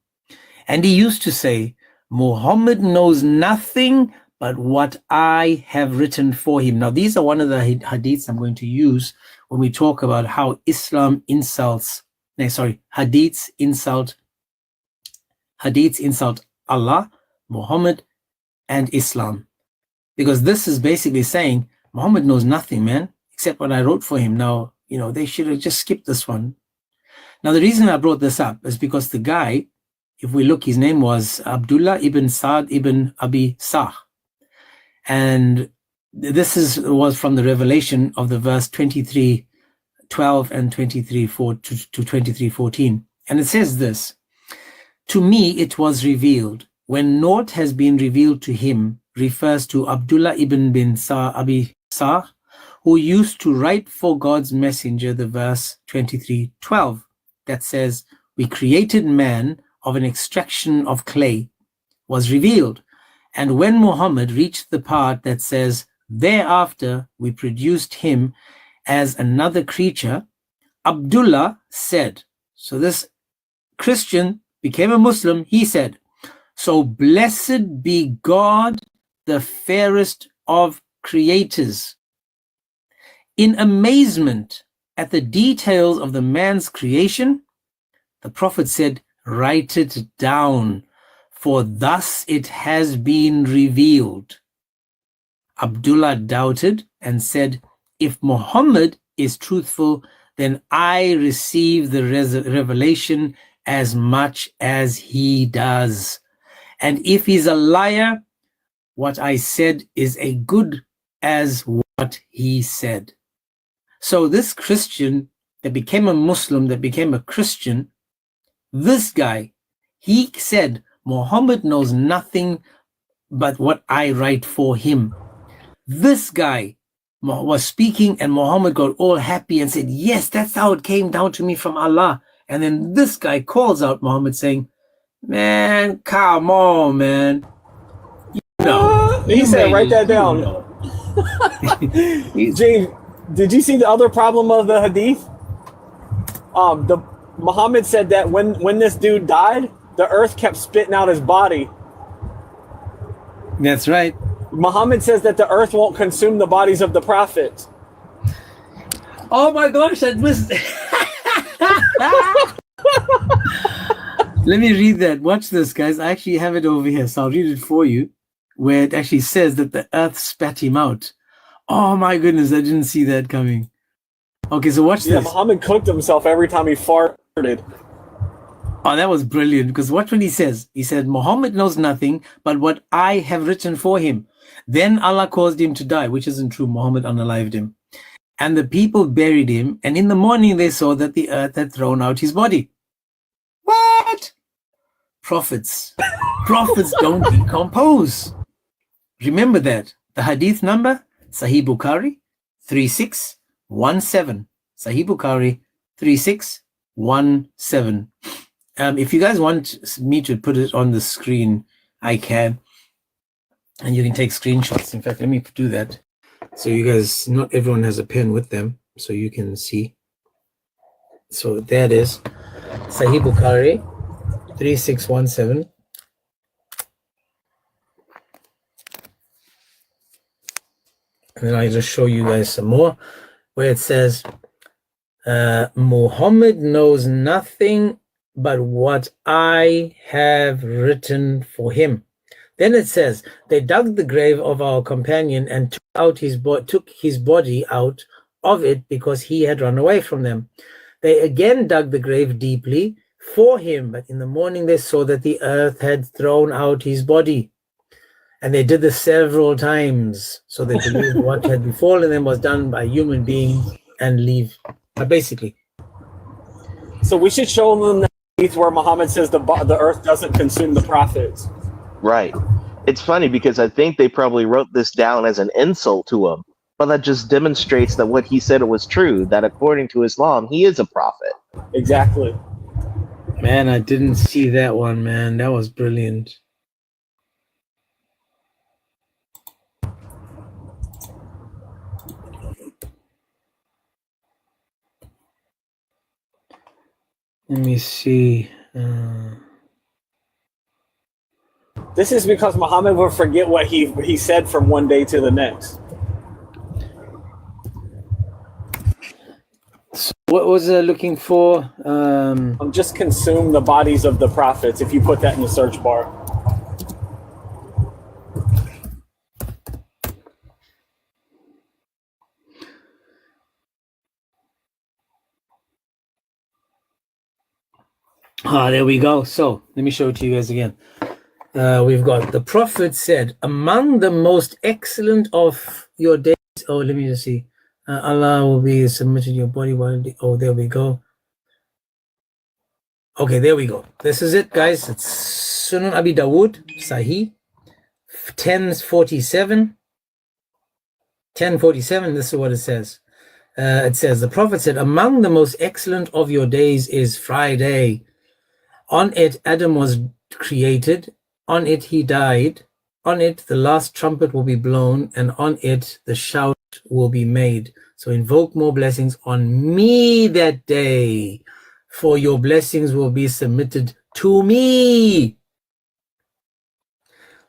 And he used to say, Muhammad knows nothing but what I have written for him. Now, these are one of the hadiths I'm going to use when we talk about how Islam insults, hadiths insult Allah, Muhammad, and Islam. Because this is basically saying Muhammad knows nothing, man, except what I wrote for him. Now, they should have just skipped this one. Now, the reason I brought this up is because the guy, if we look, his name was Abdullah ibn Sa'd ibn Abi Sah. And this was from the revelation of the verse 23:12 and 23:4 to 23:14. And it says this: to me it was revealed. When naught has been revealed to him refers to Abdullah ibn bin Abi Sah, who used to write for God's messenger the verse 23:12 that says, we created man of an extraction of clay, was revealed. And when Muhammad reached the part that says, thereafter we produced him as another creature, Abdullah said, so this Christian became a Muslim, he said, so blessed be God, the fairest of creators. In amazement at the details of the man's creation, the Prophet said, write it down, for thus it has been revealed. Abdullah doubted and said, if Muhammad is truthful, then I receive the revelation as much as he does. And if he's a liar, what I said is as good as what he said. So this Christian that became a Muslim, that became a Christian, this guy, he said, Muhammad knows nothing but what I write for him. This guy was speaking and Muhammad got all happy and said, yes, that's how it came down to me from Allah. And then this guy calls out Muhammad saying, man, come on, man. He said, write that down. James, did you see the other problem of the hadith? Muhammad said that when this dude died, the earth kept spitting out his body. That's right. Muhammad says that the earth won't consume the bodies of the prophets. Oh my gosh, I missed. Let me read that. Watch this, guys. I actually have it over here, so I'll read it for you, where it actually says that the earth spat him out. Oh my goodness, I didn't see that coming. Okay, so watch this. Muhammad cooked himself every time he farted. Oh, that was brilliant, because watch what he says. He said, Muhammad knows nothing but what I have written for him. Then Allah caused him to die, which isn't true. Muhammad unalived him. And the people buried him, and in the morning they saw that the earth had thrown out his body. What? Prophets don't decompose. Remember that. The hadith number, Sahih Bukhari 3617. Sahih Bukhari 3617. If you guys want me to put it on the screen, I can. And you can take screenshots. In fact, let me do that. So you guys, not everyone has a pen with them, so you can see. So there it is. Sahih Bukhari 3617. And then I just show you guys some more, where it says, Muhammad knows nothing but what I have written for him. Then it says, they dug the grave of our companion and took his body out of it because he had run away from them. They again dug the grave deeply for him, but in the morning they saw that the earth had thrown out his body. And they did this several times. So they believed what had befallen them was done by human beings and leave. Basically. So we should show them the hadith where Muhammad says the earth doesn't consume the prophets. Right. It's funny because I think they probably wrote this down as an insult to him. But that just demonstrates that what he said was true, that according to Islam, he is a prophet. Exactly. Man, I didn't see that one, man. That was brilliant. Let me see. This is because Muhammad will forget what he said from one day to the next. So what was I looking for? Just consume the bodies of the prophets if you put that in the search bar. There we go. So let me show it to you guys again. We've got the prophet said, among the most excellent of your days. Oh, let me just see. Allah will be submitted your body while. Oh, there we go. Okay, there we go. This is it, guys. It's Sunan Abi Dawood, Sahih, 1047. 1047. This is what it says. It says, the prophet said, among the most excellent of your days is Friday. On it, Adam was created. On it, he died. On it, the last trumpet will be blown. And on it, the shout will be made. So invoke more blessings on me that day, for your blessings will be submitted to me.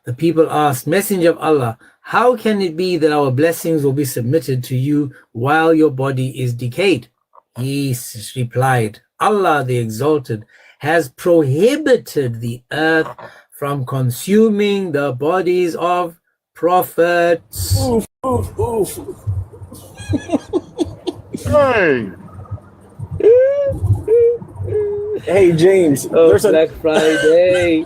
The people asked, Messenger of Allah, how can it be that our blessings will be submitted to you while your body is decayed? He replied, Allah the Exalted has prohibited the earth from consuming the bodies of prophets. Oof, oof, oof. Hey. Hey, James. There's Black Friday.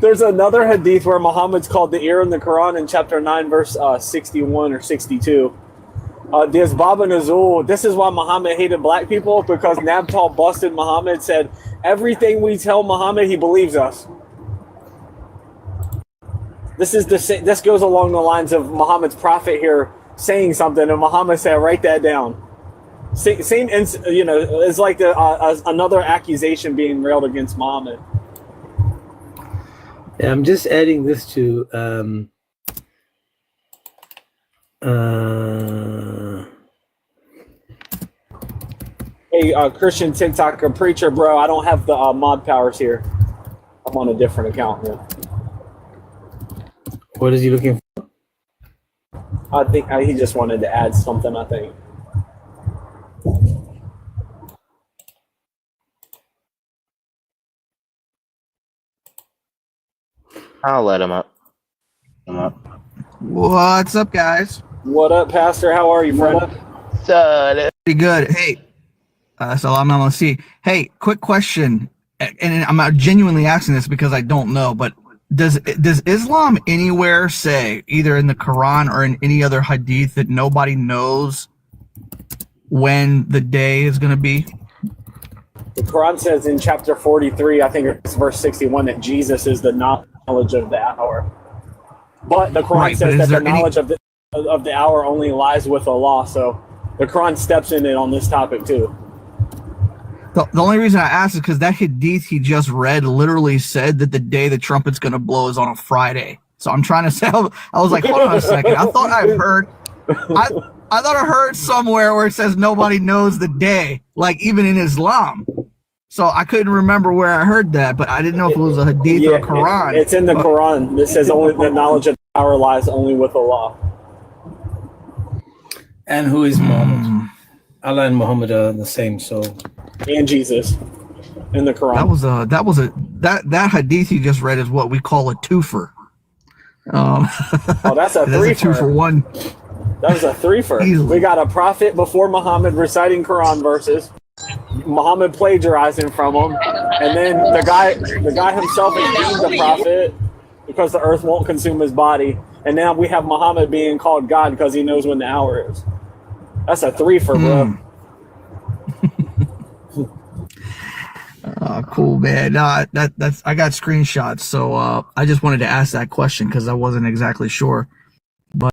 There's another hadith where Muhammad's called the ear in the Quran in chapter 9, verse 61 or 62. There's Baba Nazul. This is why Muhammad hated black people, because Nabtal busted Muhammad, said, everything we tell Muhammad, he believes us. This goes along the lines of Muhammad's prophet here saying something, and Muhammad said, write that down. Same, you know, it's like another accusation being railed against Muhammad. Yeah, I'm just adding this to Hey, Christian TikToker preacher, bro, I don't have the mod powers here. I'm on a different account here. What is he looking for? I think he just wanted to add something, I think. I'll let him up. What's up, guys? What up, Pastor? How are you, friend? Pretty good. Hey, Salam alaikum. Hey, quick question, and I'm genuinely asking this because I don't know, but does Islam anywhere say, either in the Quran or in any other hadith, that nobody knows when the day is going to be? The Quran says in chapter 43, I think it's verse 61, that Jesus is the knowledge of the hour. But the Quran says that the knowledge of the hour only lies with Allah. So the Quran steps in it on this topic too. The only reason I asked is because that hadith he just read literally said that the day the trumpet's going to blow is on a Friday. So I'm trying to say, I was like, hold on a second. I thought I heard somewhere where it says nobody knows the day, like even in Islam. So I couldn't remember where I heard that, but I didn't know if it was a hadith or a Quran. It's in the Quran. It says only the knowledge of the hour lies only with Allah. And who is Muhammad? Allah and Muhammad are the same, so. And Jesus in the Quran. That hadith you just read is what we call a twofer. Oh, that's a three for one. That was a threefer. We got a prophet before Muhammad reciting Quran verses, Muhammad plagiarizing from him, and then the guy himself is deemed a prophet because the earth won't consume his body, and now we have Muhammad being called God because he knows when the hour is. That's a threefer, bro. Cool, man. No, that's I got screenshots, so I just wanted to ask that question because I wasn't exactly sure. But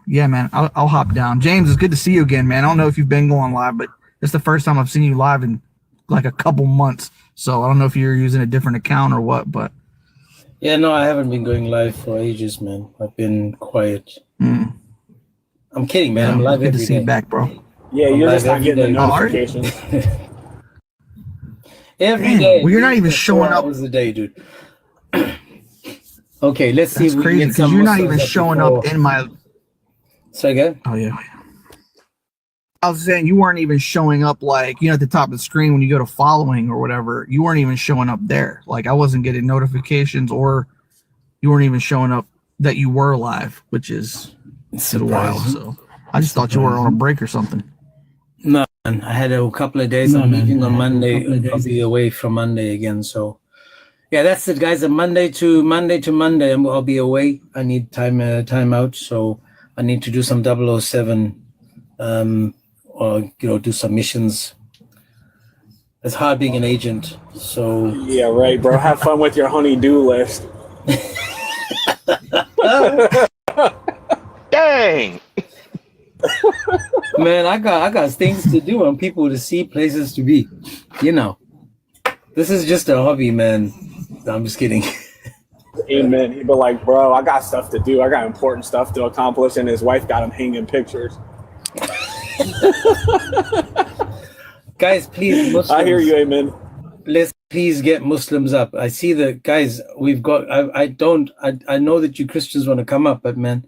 yeah, man, I'll hop down. James, it's good to see you again, man. I don't know if you've been going live, but it's the first time I've seen you live in like a couple months. So I don't know if you're using a different account or what, but yeah, no, I haven't been going live for ages, man. I've been quiet. I'm kidding, man. I'm live good every to see day. you back, bro. Yeah, you're just not getting the day. notifications. Every Man, day. well, you're not even showing up. Hours a day, dude. Okay, let's see That's if we crazy can get because some you're not Muslims even up showing before- up in my. Say again? Oh yeah. I was saying you weren't even showing up like at the top of the screen when you go to following or whatever. You weren't even showing up there. Like I wasn't getting notifications, or you weren't even showing up that you were live, which is a while. So I just thought you were on a break or something. No, man. I had a couple of days. I'm leaving on Monday. I'll be away from Monday again. So, yeah, that's it, guys. Monday to Monday, I'll be away. I need time out. So I need to do some 007, or do some missions. It's hard being an agent. So Yeah, right, bro. Have fun with your honey-do list. Dang. man, I got things to do and people to see, places to be. This is just a hobby, man. No, I'm just kidding. Amen. He'd be like, bro, I got stuff to do. I got important stuff to accomplish. And his wife got him hanging pictures. Guys, please, Muslims, I hear you, amen. let's please get Muslims up. I see the guys we've got. I know that you Christians want to come up, but man,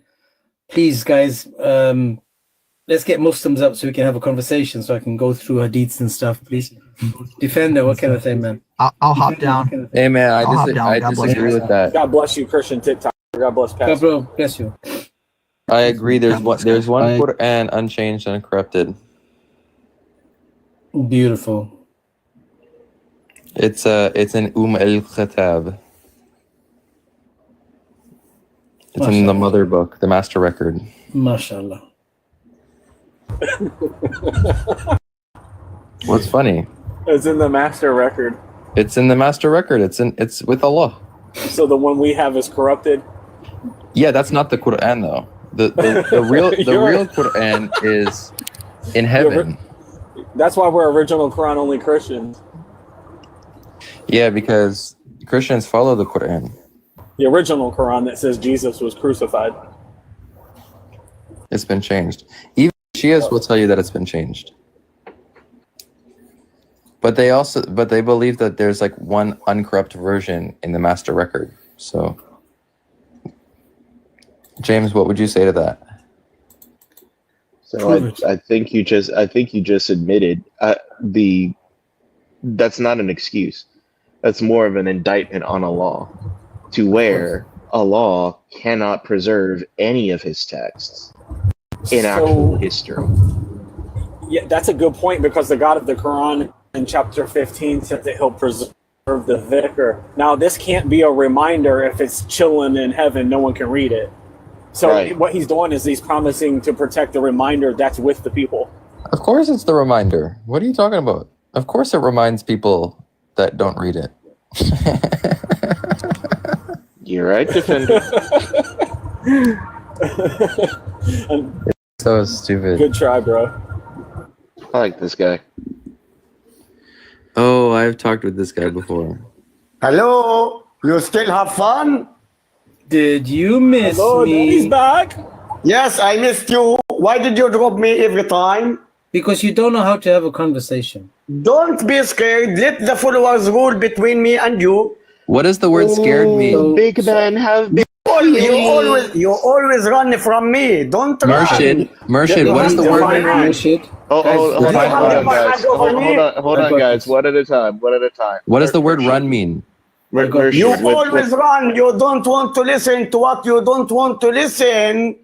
please, guys, let's get Muslims up so we can have a conversation, so I can go through hadiths and stuff, please. Defender, what can I say, man? I'll hop down. Hey man, I I'll hop down. I God bless disagree you. with that. God bless you, Christian TikTok. God bless God Pastor. bless you. I agree. There's one Quran unchanged and uncorrupted. Beautiful. It's an al-Khatab. It's in the mother book, the master record. MashaAllah. What's funny? It's in the master record. It's in the master record. It's with Allah. So the one we have is corrupted. Yeah, that's not the Quran though. The real Quran is in heaven. That's why we're original Quran only Christians. Yeah, because Christians follow the Quran. The original Quran that says Jesus was crucified. It's been changed. Even Shias will tell you that it's been changed. But they believe that there's like one uncorrupted version in the master record. So, James, what would you say to that? So I think you just admitted that's not an excuse. That's more of an indictment on Allah, to where Allah cannot preserve any of his texts in actual history. Yeah, that's a good point, because the God of the Quran in chapter 15 said that he'll preserve the dhikr. Now, this can't be a reminder if it's chilling in heaven, no one can read it. So what he's doing is he's promising to protect the reminder that's with the people. Of course it's the reminder. What are you talking about? Of course it reminds people that don't read it. You're right, Defender. So stupid. Good try, bro. I like this guy. Oh, I've talked with this guy before. Hello? You still have fun? Did you miss me? He's back. Yes, I missed you. Why did you drop me every time? Because you don't know how to have a conversation. Don't be scared. Let the followers rule between me and you. What does the word scared mean? Big men have big You always run from me. Don't run. Murshid, what is the word? Murshid. Hold on, guys. One at a time. What does the word run mean? You always run. You don't want to listen to what you don't want to listen.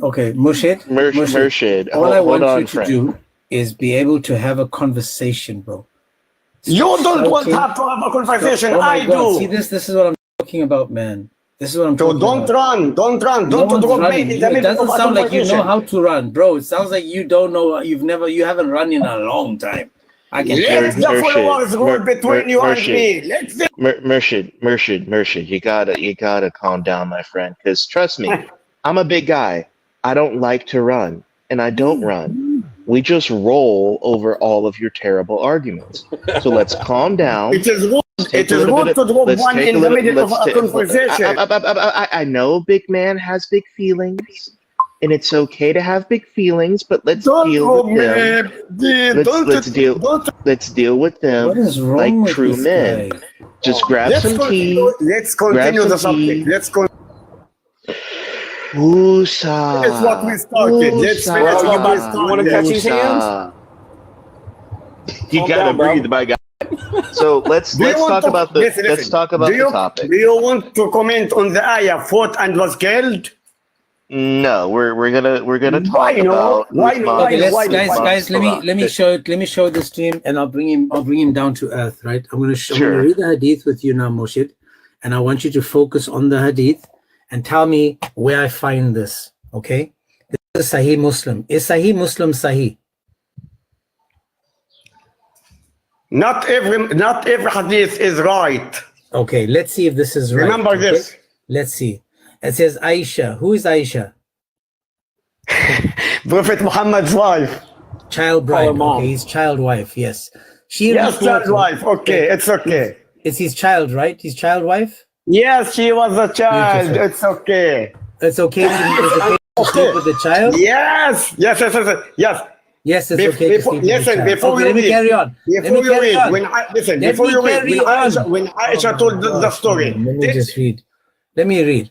Okay, Murshid. All I want you to do is be able to have a conversation, bro. You don't want to have a conversation. Oh my I God. do. See, this is what I'm talking about, man. This is what I'm talking about. Don't run. No Don't one's drop me running. in the It middle of doesn't a sound like you know conversation. how to run, bro. It sounds like you don't know. You haven't run in a long time. I can Let the followers rule between you and me. Let them. Murshid, you gotta calm down, my friend. Because trust me, I'm a big guy. I don't like to run, and I don't run. We just roll over all of your terrible arguments. So let's calm down. It is rude. It is rude to drop one in the middle of a conversation. I know big man has big feelings, and it's okay to have big feelings, but let's deal with them. Let's deal with them What is wrong like with true this men. guy? Just grab some tea. Let's continue the subject. Let's continue. Wusa. It's what we started. Let's finish what we started. You want to catch these hands? You Calm gotta down, bro. breathe, my guy. So let's talk about the let's talk about the topic. Do you want to comment on the ayah fought and was killed? No, we're gonna talk Why not? about Why not? Okay, Why guys, let me show this to him, and I'll bring him down to earth, right? I'm gonna read the hadith with you now, Murshid, and I want you to focus on the hadith and tell me where I find this. Okay, this is Sahih Muslim. Is Sahih Muslim Sahih? Not every hadith is right. Okay, let's see if this is right. Remember this. Let's see. It says Aisha. Who is Aisha? Prophet Muhammad's wife. Child bride. Okay, his child wife. Yes. Yes, child wife. Okay, it's okay. It's his child, right? His child wife? Yes, she was a child. Beautiful. It's okay. It's okay to sleep with the child? Yes. Yes, it's okay to sleep with the child. Before Okay, you let me read, carry on. Before you read, when Aisha told the story. Let me just read. Let me read.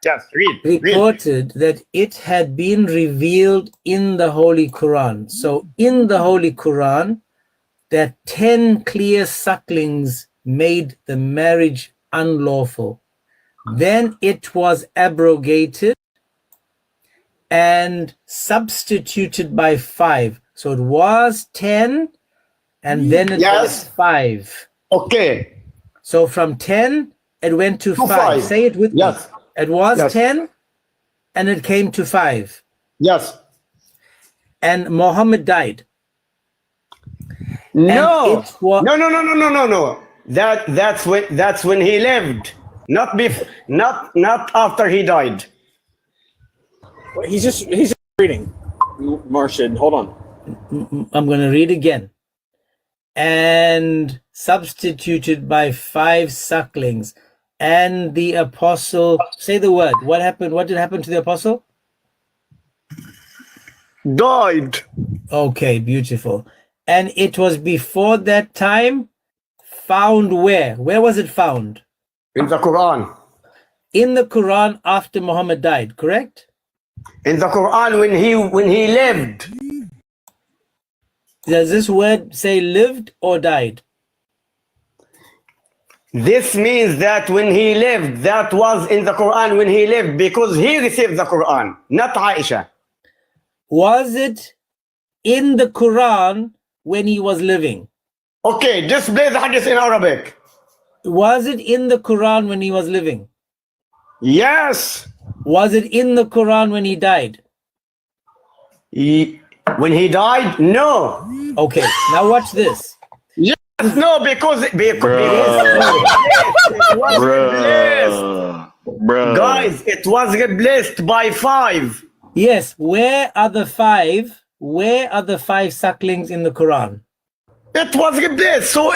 Yes, read. Reported that it had been revealed in the Holy Quran. So in the Holy Quran, that 10 clear sucklings made the marriage unlawful. Then it was abrogated and substituted by 5. So it was 10 and then it was 5. Okay. So from 10, it went to 5. 5. Say it with me. It was 10 and it came to 5. Yes. And Muhammad died. No. No. That's when he lived. Not before, not after he died. He's just reading. Murshid, hold on. I'm going to read again. And substituted by 5 sucklings. And the apostle, say the word. What happened? What did happen to the apostle? Died. Okay, beautiful. And it was before that time found where? Where was it found? In the Quran. In the Quran after Muhammad died, correct? In the Quran when he lived. Does this word say lived or died? This means that when he lived, that was in the Quran when he lived, because he received the Quran, not Aisha. Was it in the Quran when he was living? Okay, just play the hadith in Arabic. Was it in the Quran when he was living? Yes. Was it in the Quran when he died? When he died? No. Okay, now watch this. Yes, no, because it was replaced. Guys, it was replaced by 5. Yes, where are the 5? Where are the 5 sucklings in the Quran? It was replaced. So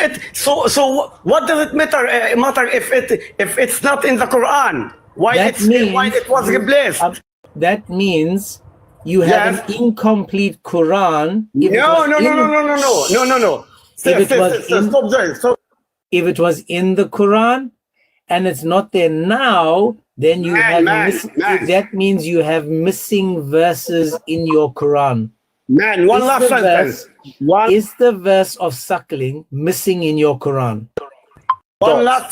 what does it matter if it's not in the Quran? Why it was replaced? That means you have an incomplete Quran. No. If it was in the Quran and it's not there now, then you that means you have missing verses in your Quran. Man, one last sentence. Is the verse of suckling missing in your Quran? One last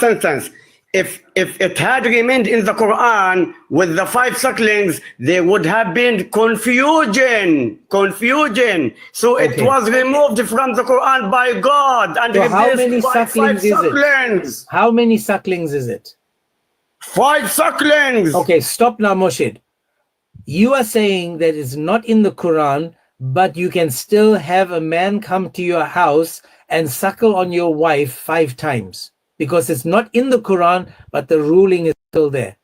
sentence. If it had remained in the Quran with the 5 sucklings, there would have been confusion. So it was removed from the Quran by God and so how many replaced by 5 sucklings. How many sucklings is it? 5 sucklings. Okay, stop now, Murshid. You are saying that it's not in the Quran, but you can still have a man come to your house and suckle on your wife 5 times. Because it's not in the Quran, but the ruling is still there.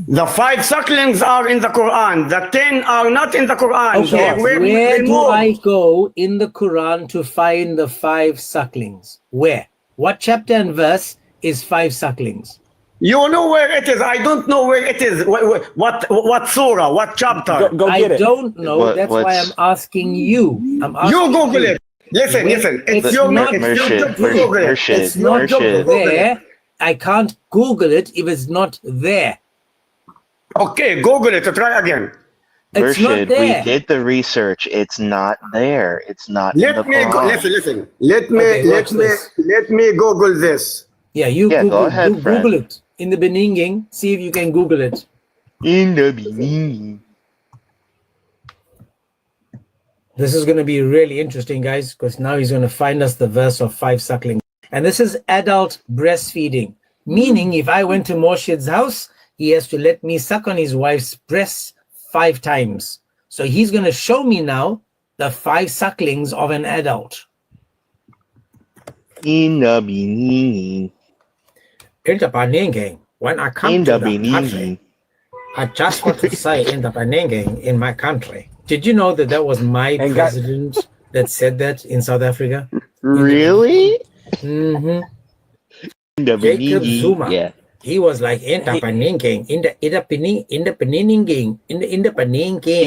The 5 sucklings are in the Quran. The 10 are not in the Quran. Okay, where do I go in the Quran to find the 5 sucklings? Where? What chapter and verse is 5 sucklings? You know where it is. I don't know where it is. What surah? What chapter? Go get it. I don't know. That's why I'm asking you. You Google it. Listen. It's your job to Google it. It's not there. I can't Google it if it's not there. Okay, Google it. Try again. It's not Murshid, there. we did the research. It's not there. It's not in Let the me Quran. listen. Let Okay, watch me this. let me Google this. Yeah, you Yeah, Google, go ahead, you friend. Google it in the Beninging. See if you can Google it. In the beginning. This is going to be really interesting, guys, because now he's going to find us the verse of 5 suckling. And this is adult breastfeeding, meaning if I went to Morshid's house, he has to let me suck on his wife's breasts 5 times. So he's going to show me now the 5 sucklings of an adult. In the beginning. In the Beninging, when I come In to the the country, beginning. I just want to say in the Beninging, in my country. Did you know that was my And president that said that in South Africa? Really? Mm-hmm. In the Jacob beginning. Zuma. Yeah. He was like in the Beninging, in the Beninging, In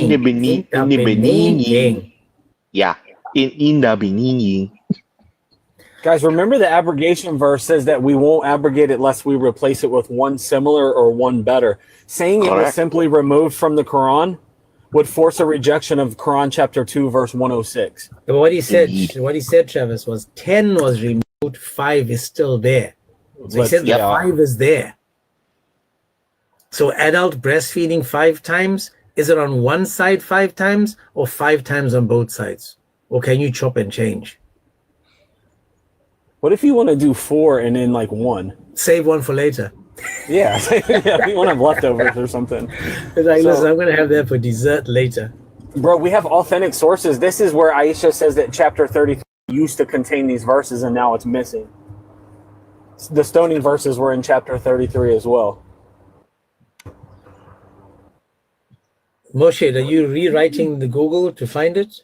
the beginning. Yeah. In the beginning. Guys, remember the abrogation verse says that we won't abrogate it lest we replace it with one similar or one better. Saying it was Correct. simply removed from the Quran would force a rejection of Quran chapter 2, verse 106. But what he said, Travis, was 10 was removed, 5 is still there. So he said Yep. that 5 is there. So adult breastfeeding 5 times, is it on one side 5 times or 5 times on both sides? Or can you chop and change? What if you want to do 4 and then like 1? Save one for later. Yeah, yeah, you want to have leftovers or something. It's like, listen, I'm going to have that for dessert later. Bro, we have authentic sources. This is where Aisha says that chapter 33 used to contain these verses and now it's missing. The stoning verses were in chapter 33 as well. Moshe, are you rewriting the Google to find it?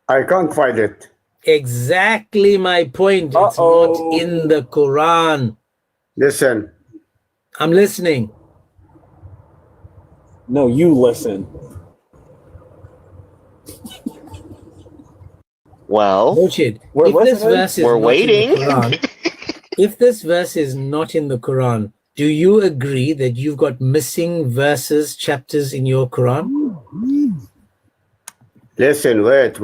I can't find it. Exactly my point. It's not in the Quran. Listen. I'm listening. No, you listen. Well, Moshe, We're if this listening. verse is We're not waiting. in the Quran, if this verse is not in the Quran, do you agree that you've got missing verses, chapters in your Quran? Listen, wait.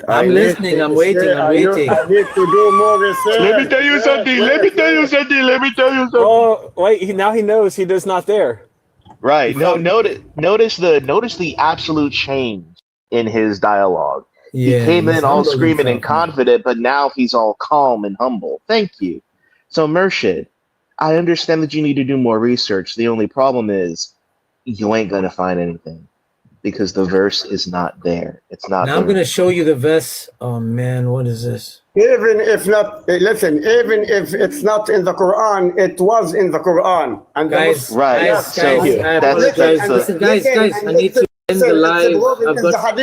I'm listening, I'm waiting. I need to do more research. Let me tell you something. Oh, wait, now he knows he is not there. Right. No, notice the absolute change in his dialogue. Yeah, he came he's in all humbled screaming and himself. confident, but now he's all calm and humble. Thank you. So, Murshid, I understand that you need to do more research. The only problem is you ain't going to find anything because the verse is not there. It's not Now I'm there. going to show you the verse. Oh man, what is this? Even if it's not in the Quran, it was in the Quran. And the Guys, Right. guys, So guys, I that's apologize. the- Listen, guys, I need to end the live. I've got